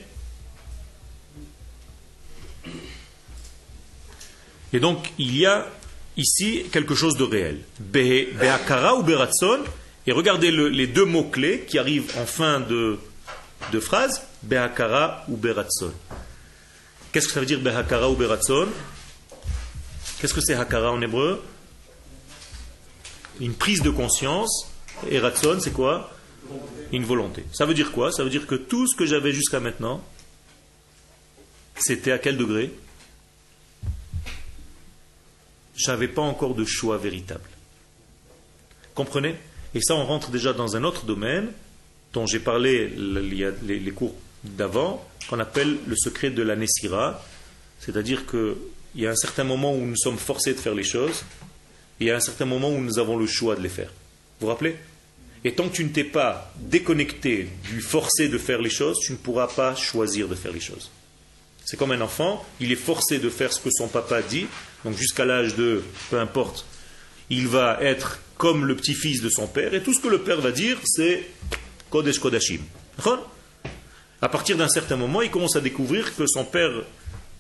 Et donc, il y a ici quelque chose de réel. Be'akara ou be'ratson, et regardez les deux mots-clés qui arrivent en fin de phrase. Behakara ou beratson. Qu'est-ce que ça veut dire behakara ou beratson? Qu'est-ce que c'est hakara en hébreu? Une prise de conscience. Et ratson, c'est quoi? Une volonté. Ça veut dire quoi? Ça veut dire que tout ce que j'avais jusqu'à maintenant, c'était à quel degré? Je n'avais pas encore de choix véritable. Comprenez? Et ça, on rentre déjà dans un autre domaine dont j'ai parlé il y a les cours d'avant, qu'on appelle le secret de la Nessira, c'est-à-dire qu'il y a un certain moment où nous sommes forcés de faire les choses, et il y a un certain moment où nous avons le choix de les faire. Vous vous rappelez? Et tant que tu ne t'es pas déconnecté du forcé de faire les choses, tu ne pourras pas choisir de faire les choses. C'est comme un enfant, il est forcé de faire ce que son papa dit, donc jusqu'à l'âge de, peu importe, il va être comme le petit-fils de son père, et tout ce que le père va dire, c'est Kodesh Kodashim. À partir d'un certain moment, il commence à découvrir que son père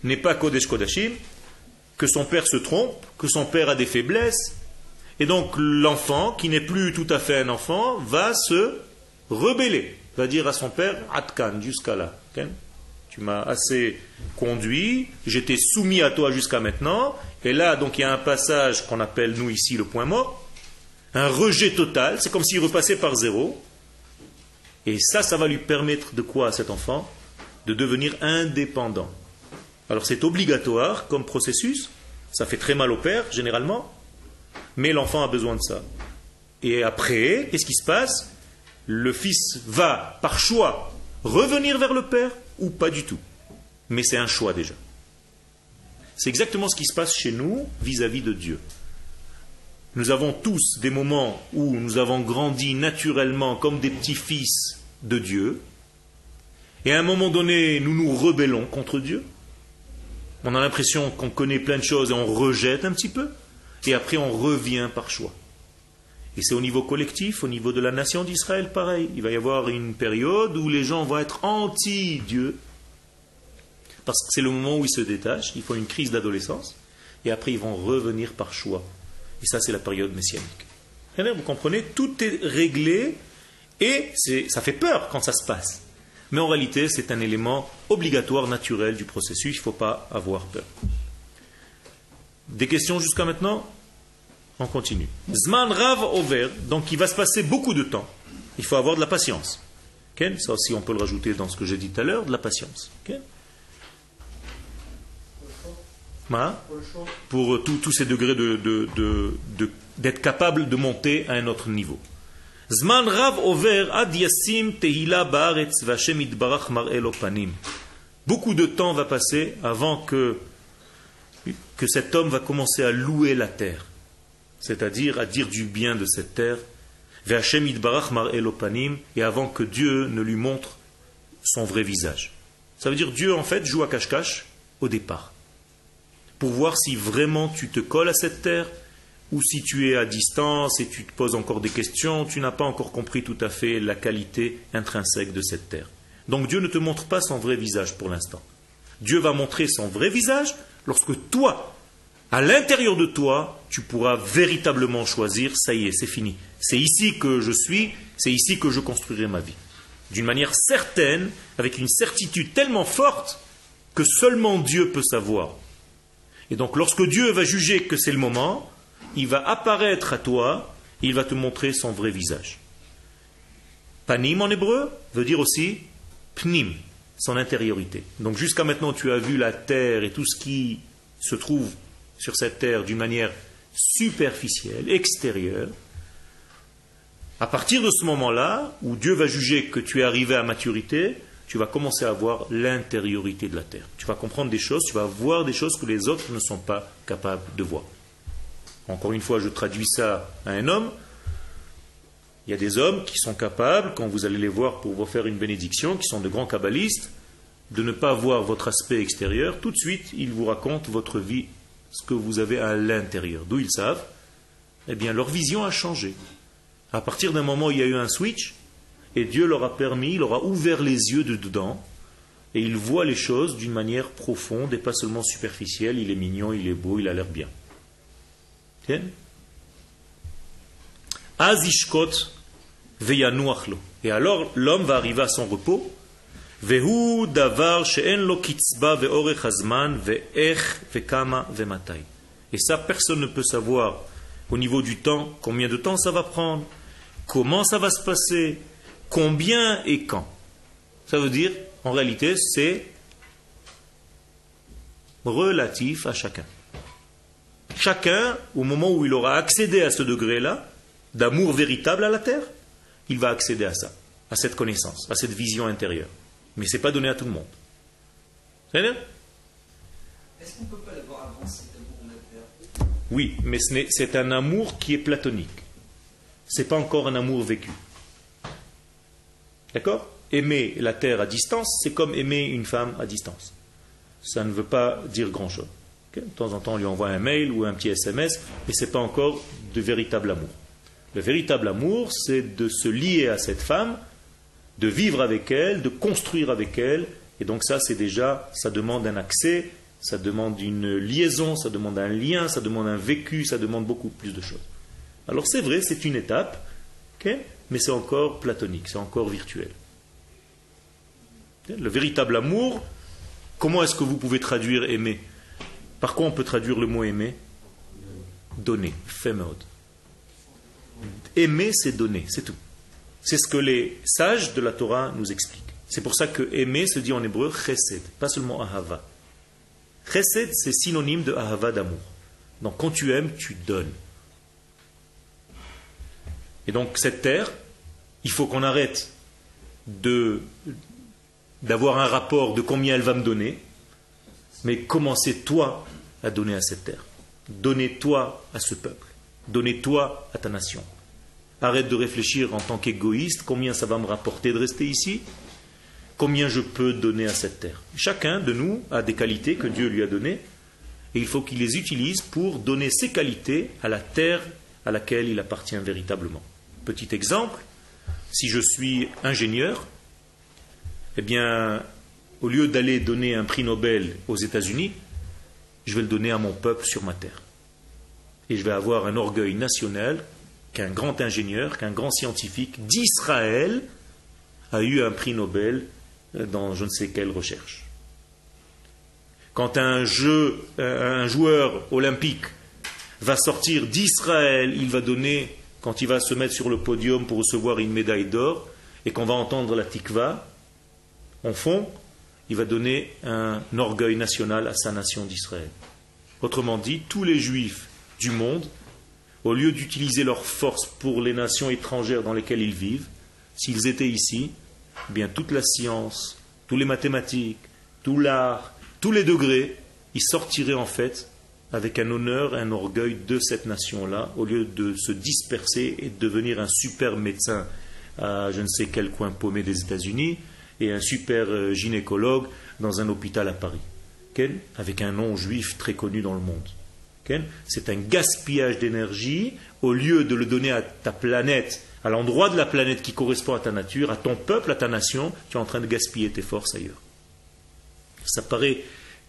n'est pas Kodesh Kodashim, que son père se trompe, que son père a des faiblesses. Et donc l'enfant, qui n'est plus tout à fait un enfant, va se rebeller, va dire à son père, Atkan, jusqu'à là. Tu m'as assez conduit, j'étais soumis à toi jusqu'à maintenant, et là, donc il y a un passage qu'on appelle, nous ici, le point mort, un rejet total, c'est comme s'il repassait par zéro. Et ça va lui permettre de quoi à cet enfant? De devenir indépendant. Alors c'est obligatoire comme processus, ça fait très mal au père généralement, mais l'enfant a besoin de ça. Et après, qu'est-ce qui se passe? Le fils va, par choix, revenir vers le père ou pas du tout. Mais c'est un choix déjà. C'est exactement ce qui se passe chez nous vis-à-vis de Dieu. Nous avons tous des moments où nous avons grandi naturellement comme des petits-fils de Dieu, et à un moment donné, nous nous rebellons contre Dieu. On a l'impression qu'on connaît plein de choses et on rejette un petit peu, et après on revient par choix. Et c'est au niveau collectif, au niveau de la nation d'Israël, pareil. Il va y avoir une période où les gens vont être anti-Dieu, parce que c'est le moment où ils se détachent, ils font une crise d'adolescence, et après ils vont revenir par choix. Et ça, c'est la période messianique. Vous comprenez? Tout est réglé et ça fait peur quand ça se passe. Mais en réalité, c'est un élément obligatoire, naturel du processus. Il ne faut pas avoir peur. Des questions jusqu'à maintenant? On continue. Zman Rav Over, donc il va se passer beaucoup de temps. Il faut avoir de la patience. Okay? Ça aussi, on peut le rajouter dans ce que j'ai dit tout à l'heure, de la patience. Okay? Pour tous ces degrés d'être capable de monter à un autre niveau. Zman rav over ad yasim tehila baaretz v'Hashem yitbarach mar'eh lo panim. Beaucoup de temps va passer avant que cet homme va commencer à louer la terre, c'est-à-dire à dire du bien de cette terre, Ve'Hashem Yitbarach mar'e lo panim, et avant que Dieu ne lui montre son vrai visage. Ça veut dire Dieu en fait joue à cache-cache au départ, pour voir si vraiment tu te colles à cette terre, ou si tu es à distance et tu te poses encore des questions, tu n'as pas encore compris tout à fait la qualité intrinsèque de cette terre. Donc Dieu ne te montre pas son vrai visage pour l'instant. Dieu va montrer son vrai visage lorsque toi, à l'intérieur de toi, tu pourras véritablement choisir, ça y est, c'est fini. C'est ici que je suis, c'est ici que je construirai ma vie. D'une manière certaine, avec une certitude tellement forte que seulement Dieu peut savoir. Et donc lorsque Dieu va juger que c'est le moment, il va apparaître à toi, il va te montrer son vrai visage. Panim en hébreu veut dire aussi pnim, son intériorité. Donc jusqu'à maintenant tu as vu la terre et tout ce qui se trouve sur cette terre d'une manière superficielle, extérieure. À partir de ce moment-là, où Dieu va juger que tu es arrivé à maturité, tu vas commencer à voir l'intériorité de la terre. Tu vas comprendre des choses, tu vas voir des choses que les autres ne sont pas capables de voir. Encore une fois, je traduis ça à un homme. Il y a des hommes qui sont capables, quand vous allez les voir pour vous faire une bénédiction, qui sont de grands kabbalistes, de ne pas voir votre aspect extérieur. Tout de suite, ils vous racontent votre vie, ce que vous avez à l'intérieur. D'où ils savent, eh bien, leur vision a changé. À partir d'un moment où il y a eu un switch, et Dieu leur a permis, il leur a ouvert les yeux de dedans, et ils voient les choses d'une manière profonde et pas seulement superficielle. Il est mignon, il est beau, il a l'air bien. Azishkot veyanuachlo. Et alors l'homme va arriver à son repos. Vehu davar she'en lo kitzba ve'orech hazman ve'ech ve'kama ve'matai. Et ça, personne ne peut savoir au niveau du temps, combien de temps ça va prendre, comment ça va se passer, combien et quand. Ça veut dire, en réalité, c'est relatif à chacun. Chacun, au moment où il aura accédé à ce degré-là, d'amour véritable à la terre, il va accéder à ça, à cette connaissance, à cette vision intérieure. Mais ce n'est pas donné à tout le monde. C'est-à-dire ? Est-ce qu'on ne peut pas l'avoir avant cet amour de la terre ? Oui, mais c'est un amour qui est platonique. Ce n'est pas encore un amour vécu. D'accord ? Aimer la terre à distance, c'est comme aimer une femme à distance. Ça ne veut pas dire grand-chose. Okay. De temps en temps, on lui envoie un mail ou un petit SMS, mais ce n'est pas encore de véritable amour. Le véritable amour, c'est de se lier à cette femme, de vivre avec elle, de construire avec elle. Et donc ça, c'est déjà, ça demande un accès, ça demande une liaison, ça demande un lien, ça demande un vécu, ça demande beaucoup plus de choses. Alors c'est vrai, c'est une étape, okay, mais c'est encore platonique, c'est encore virtuel. Le véritable amour, comment est-ce que vous pouvez traduire aimer ? Par quoi on peut traduire le mot aimer ? Donner, femod. Aimer, c'est donner, c'est tout. C'est ce que les sages de la Torah nous expliquent. C'est pour ça que aimer se dit en hébreu chesed, pas seulement ahava. Chesed, c'est synonyme de ahava, d'amour. Donc quand tu aimes, tu donnes. Et donc cette terre, il faut qu'on arrête d'avoir un rapport de combien elle va me donner, mais commencez toi à donner à cette terre. Donnez-toi à ce peuple. Donnez-toi à ta nation. Arrête de réfléchir en tant qu'égoïste, combien ça va me rapporter de rester ici, combien je peux donner à cette terre. Chacun de nous a des qualités que Dieu lui a données, et il faut qu'il les utilise pour donner ces qualités à la terre à laquelle il appartient véritablement. Petit exemple, si je suis ingénieur, eh bien, au lieu d'aller donner un prix Nobel aux États-Unis, je vais le donner à mon peuple sur ma terre. Et je vais avoir un orgueil national qu'un grand ingénieur, qu'un grand scientifique d'Israël a eu un prix Nobel dans je ne sais quelle recherche. Quand un joueur olympique va sortir d'Israël, il va donner, quand il va se mettre sur le podium pour recevoir une médaille d'or, et qu'on va entendre la tikva, en fond, il va donner un orgueil national à sa nation d'Israël. Autrement dit, tous les juifs du monde, au lieu d'utiliser leur force pour les nations étrangères dans lesquelles ils vivent, s'ils étaient ici, eh bien toute la science, tous les mathématiques, tout l'art, tous les degrés, ils sortiraient en fait avec un honneur, un orgueil de cette nation-là, au lieu de se disperser et de devenir un super médecin à je ne sais quel coin paumé des États-Unis et un super gynécologue dans un hôpital à Paris, avec un nom juif très connu dans le monde. C'est un gaspillage d'énergie. Au lieu de le donner à ta planète, à l'endroit de la planète qui correspond à ta nature, à ton peuple, à ta nation, tu es en train de gaspiller tes forces ailleurs. Ça paraît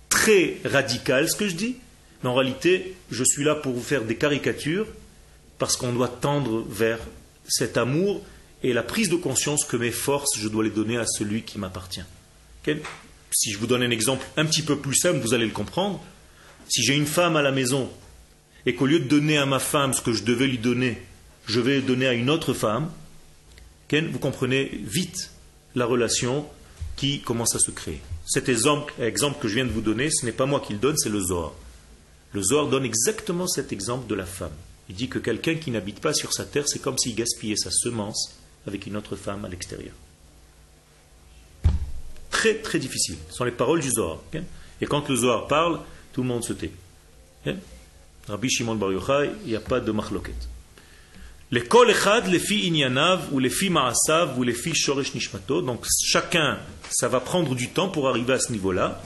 très radical ce que je dis, mais en réalité, je suis là pour vous faire des caricatures parce qu'on doit tendre vers cet amour et la prise de conscience que mes forces, je dois les donner à celui qui m'appartient. Si je vous donne un exemple un petit peu plus simple, vous allez le comprendre. Si j'ai une femme à la maison et qu'au lieu de donner à ma femme ce que je devais lui donner, je vais donner à une autre femme, vous comprenez vite la relation qui commence à se créer. Cet exemple que je viens de vous donner, ce n'est pas moi qui le donne, c'est le Zohar. Le Zohar donne exactement cet exemple de la femme. Il dit que quelqu'un qui n'habite pas sur sa terre, c'est comme s'il gaspillait sa semence avec une autre femme à l'extérieur. Très très difficile. Ce sont les paroles du Zohar. Et quand le Zohar parle, tout le monde se tait. Rabbi Shimon Bar Yochai, il n'y a pas de machloket. Les kol echad, les fi inyanav, ou les fi ma'asav, ou les fi shoresh nishmato. Donc chacun, ça va prendre du temps pour arriver à ce niveau-là.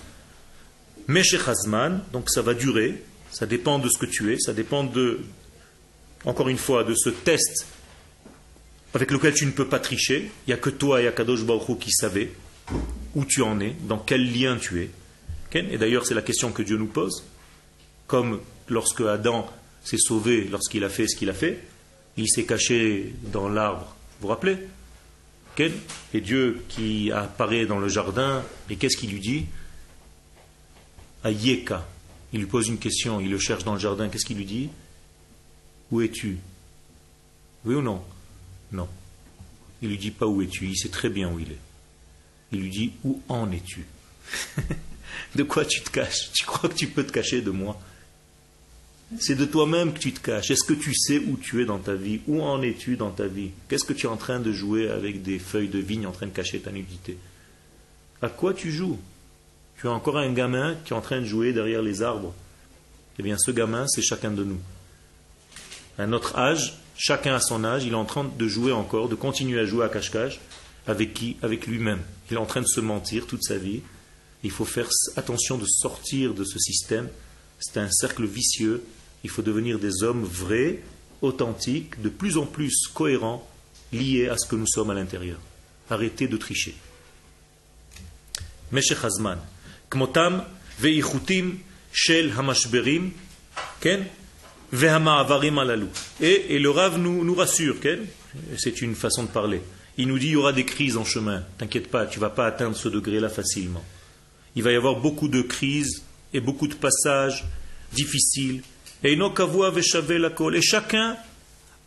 Meshech hazman, donc ça va durer. Ça dépend de ce que tu es. Ça dépend de, encore une fois, de ce test avec lequel tu ne peux pas tricher. Il n'y a que toi et Akadosh Baruch Hu qui savez où tu en es, dans quel lien tu es. Et d'ailleurs, c'est la question que Dieu nous pose. Comme lorsque Adam s'est sauvé, lorsqu'il a fait ce qu'il a fait, il s'est caché dans l'arbre. Vous vous rappelez? Et Dieu qui apparaît dans le jardin, et qu'est-ce qu'il lui dit? Ayeka. Il lui pose une question, il le cherche dans le jardin, qu'est-ce qu'il lui dit? Où es-tu? Oui ou non? Non. Il lui dit pas où es-tu, il sait très bien où il est. Il lui dit où en es-tu? De quoi tu te caches? Tu crois que tu peux te cacher de moi? C'est de toi-même que tu te caches. Est-ce que tu sais où tu es dans ta vie? Où en es-tu dans ta vie? Qu'est-ce que tu es en train de jouer avec des feuilles de vigne en train de cacher ta nudité? À quoi tu joues? Tu as encore un gamin qui est en train de jouer derrière les arbres. Eh bien, ce gamin, c'est chacun de nous. À notre âge, chacun à son âge, il est en train de jouer encore, de continuer à jouer à cache-cache. Avec qui? Avec lui-même. Il est en train de se mentir toute sa vie. Il faut faire attention de sortir de ce système. C'est un cercle vicieux. Il faut devenir des hommes vrais, authentiques, de plus en plus cohérents, liés à ce que nous sommes à l'intérieur. Arrêtez de tricher. Meshech hazman. Kmotam veichutim shel hamashberim vehama'avarim alalu. Et le Rav nous rassure. C'est une façon de parler. Il nous dit il y aura des crises en chemin. T'inquiète pas, tu ne vas pas atteindre ce degré-là facilement. Il va y avoir beaucoup de crises et beaucoup de passages difficiles. Et chacun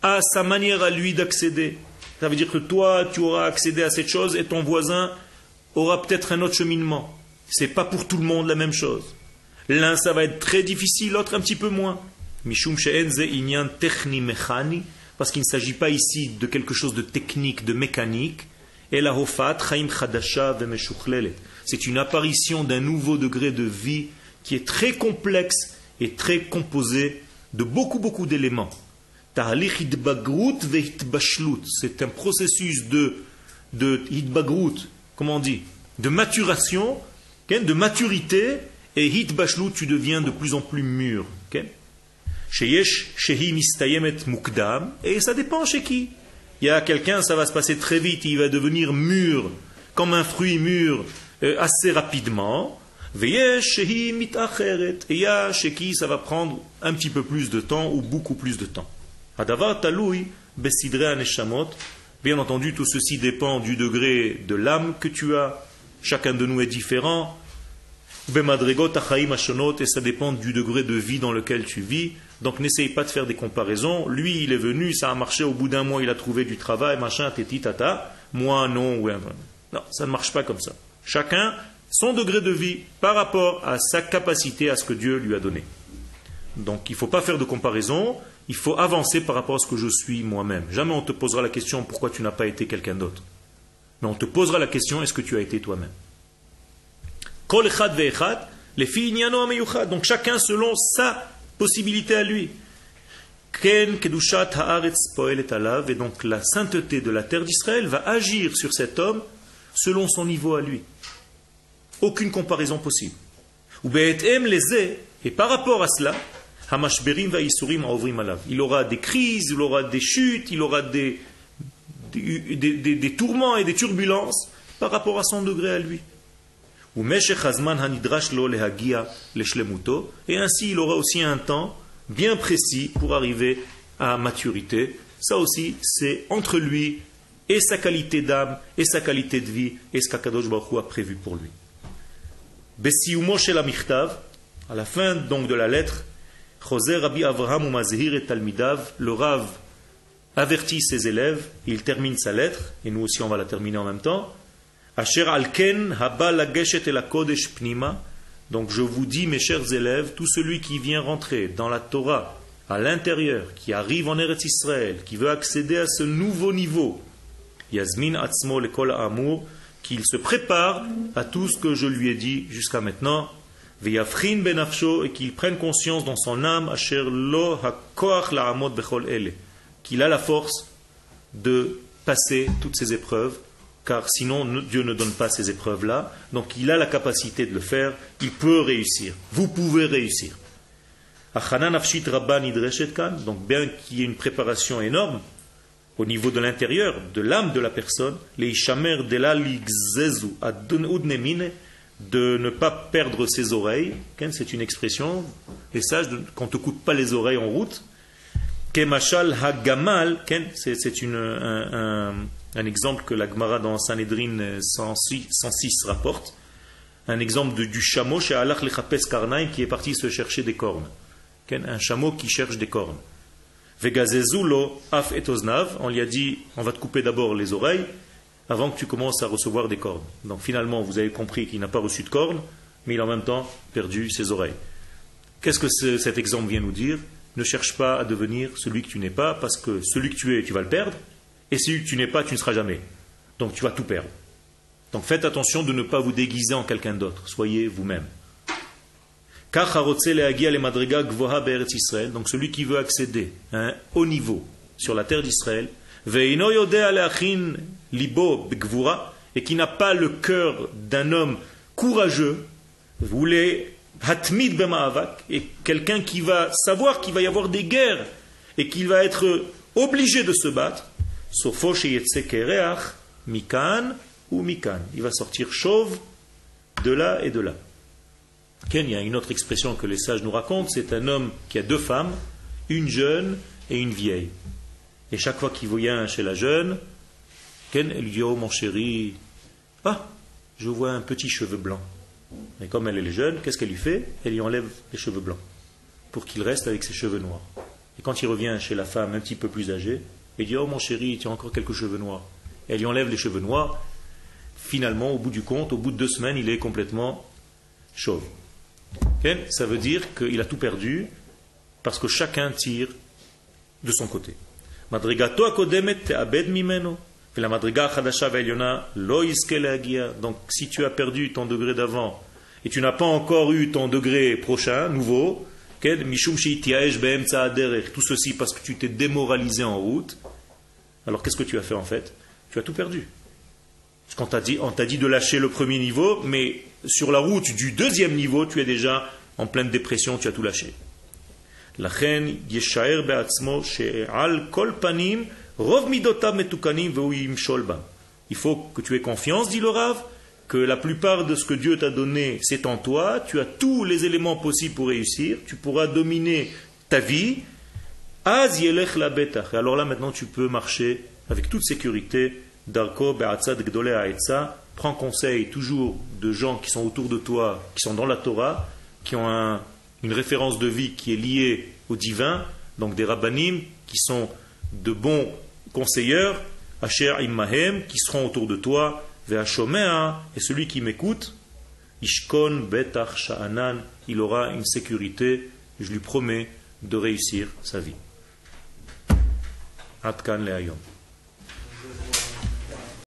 a sa manière à lui d'accéder. Ça veut dire que toi, tu auras accédé à cette chose et ton voisin aura peut-être un autre cheminement. Ce n'est pas pour tout le monde la même chose. L'un, ça va être très difficile, l'autre un petit peu moins. Parce qu'il ne s'agit pas ici de quelque chose de technique, de mécanique. C'est une apparition d'un nouveau degré de vie qui est très complexe et très composé de beaucoup d'éléments. C'est un processus de hitbagrut, comment on dit, de maturation, de maturité, et hitbashlut, tu deviens de plus en plus mûr. Et ça dépend chez qui. Il y a quelqu'un, ça va se passer très vite, il va devenir mûr, comme un fruit mûr, assez rapidement. Et il y a chez qui ça va prendre un petit peu plus de temps ou beaucoup plus de temps. Bien entendu, tout ceci dépend du degré de l'âme que tu as. Chacun de nous est différent. Et ça dépend du degré de vie dans lequel tu vis. Donc n'essaye pas de faire des comparaisons. Lui, il est venu, ça a marché, au bout d'un mois, il a trouvé du travail, machin, téti, tata. Moi, non. Ouais. Non, ça ne marche pas comme ça. Chacun, son degré de vie par rapport à sa capacité, à ce que Dieu lui a donné. Donc il ne faut pas faire de comparaison, il faut avancer par rapport à ce que je suis moi-même. Jamais on te posera la question pourquoi tu n'as pas été quelqu'un d'autre. Mais on te posera la question est-ce que tu as été toi-même. Kol echad ve'echad, les filles inyano ameyuchad. Donc chacun selon sa possibilité à lui. Ken kedushat haaretz poelet alav, et donc la sainteté de la terre d'Israël va agir sur cet homme selon son niveau à lui. Aucune comparaison possible. Ou be'etem lezeh, et par rapport à cela, hamashberim va'isurim ha'ovrim alav. Il aura des crises, il aura des chutes, il aura des tourments et des turbulences par rapport à son degré à lui. Ou meshech hazman hanidrash lo lehagia leshlemuto, et ainsi il aura aussi un temps bien précis pour arriver à maturité. Ça aussi, c'est entre lui et sa qualité d'âme et sa qualité de vie et ce qu'Akadosh Baruch Hu a prévu pour lui. Besiumo shel hamichtav, à la fin donc de la lettre, Choser Rabbi Avraham umazhir et talmidav, le Rav avertit ses élèves, il termine sa lettre, et nous aussi on va la terminer en même temps. Asher alken haba lageshet el hakodesh pnima. Donc je vous dis, mes chers élèves, tout celui qui vient rentrer dans la Torah, à l'intérieur, qui arrive en Eretz Israël, qui veut accéder à ce nouveau niveau, Yazmin atzmo lekol ha'amur, qu'il se prépare à tout ce que je lui ai dit jusqu'à maintenant, Veyafrin benafsho, et qu'il prenne conscience dans son âme, Asher lo hakoach la'amot bechol ele, qu'il a la force de passer toutes ces épreuves, car sinon Dieu ne donne pas ces épreuves-là. Donc il a la capacité de le faire, il peut réussir. Vous pouvez réussir. Donc bien qu'il y ait une préparation énorme au niveau de l'intérieur, de l'âme de la personne, de ne pas perdre ses oreilles, c'est une expression, les sages, qu'on ne te coupe pas les oreilles en route. Kemashal hagamal, c'est un exemple que la Gemara dans Sanhedrin 106 rapporte, un exemple du chameau chez Alach lechapes karnaim qui est parti se chercher des cornes. Un chameau qui cherche des cornes. Vegazezulo af etoznav, on lui a dit on va te couper d'abord les oreilles avant que tu commences à recevoir des cornes. Donc finalement vous avez compris qu'il n'a pas reçu de cornes, mais il a en même temps perdu ses oreilles. Qu'est-ce que cet exemple vient nous dire? Ne cherche pas à devenir celui que tu n'es pas, parce que celui que tu es, tu vas le perdre. Et celui que tu n'es pas, tu ne seras jamais. Donc tu vas tout perdre. Donc faites attention de ne pas vous déguiser en quelqu'un d'autre. Soyez vous-même. Donc celui qui veut accéder à un haut niveau sur la terre d'Israël, et qui n'a pas le cœur d'un homme courageux, voulez hatmid b'ma'avak, et quelqu'un qui va savoir qu'il va y avoir des guerres et qu'il va être obligé de se battre, Sofo sheyetse kereach mikan ou mikan. Il va sortir chauve de là et de là. Il y a une autre expression que les sages nous racontent, c'est un homme qui a deux femmes, une jeune et une vieille. Et chaque fois qu'il vient chez la jeune, elle lui dit, oh mon chéri, je vois un petit cheveu blanc. Mais comme elle est jeune, qu'est-ce qu'elle lui fait? Elle lui enlève les cheveux blancs pour qu'il reste avec ses cheveux noirs. Et quand il revient chez la femme un petit peu plus âgée, il dit, oh mon chéri, tu as encore quelques cheveux noirs. Et elle lui enlève les cheveux noirs. Finalement, au bout du compte, au bout de 2 semaines, il est complètement chauve. Ça veut dire qu'il a tout perdu parce que chacun tire de son côté. Madrigato akodemet te'abed mimeno. Donc si tu as perdu ton degré d'avant et tu n'as pas encore eu ton degré prochain, nouveau, tout ceci parce que tu t'es démoralisé en route, alors qu'est-ce que tu as fait en fait? Tu as tout perdu. Parce qu'on t'a dit de lâcher le premier niveau, mais sur la route du 2e niveau, tu es déjà en pleine dépression, tu as tout lâché. Il faut que tu aies confiance, dit le Rav, que la plupart de ce que Dieu t'a donné, c'est en toi. Tu as tous les éléments possibles pour réussir. Tu pourras dominer ta vie. Alors là, maintenant, tu peux marcher avec toute sécurité. Prends conseil toujours de gens qui sont autour de toi, qui sont dans la Torah, qui ont une référence de vie qui est liée au divin, donc des rabbanim qui sont de bons conseilleurs, Asher immahem, qui seront autour de toi, Ve'ashomea, et celui qui m'écoute, Ishkon betach sha'anan, il aura une sécurité, je lui promets de réussir sa vie. Ad kan le'ayom.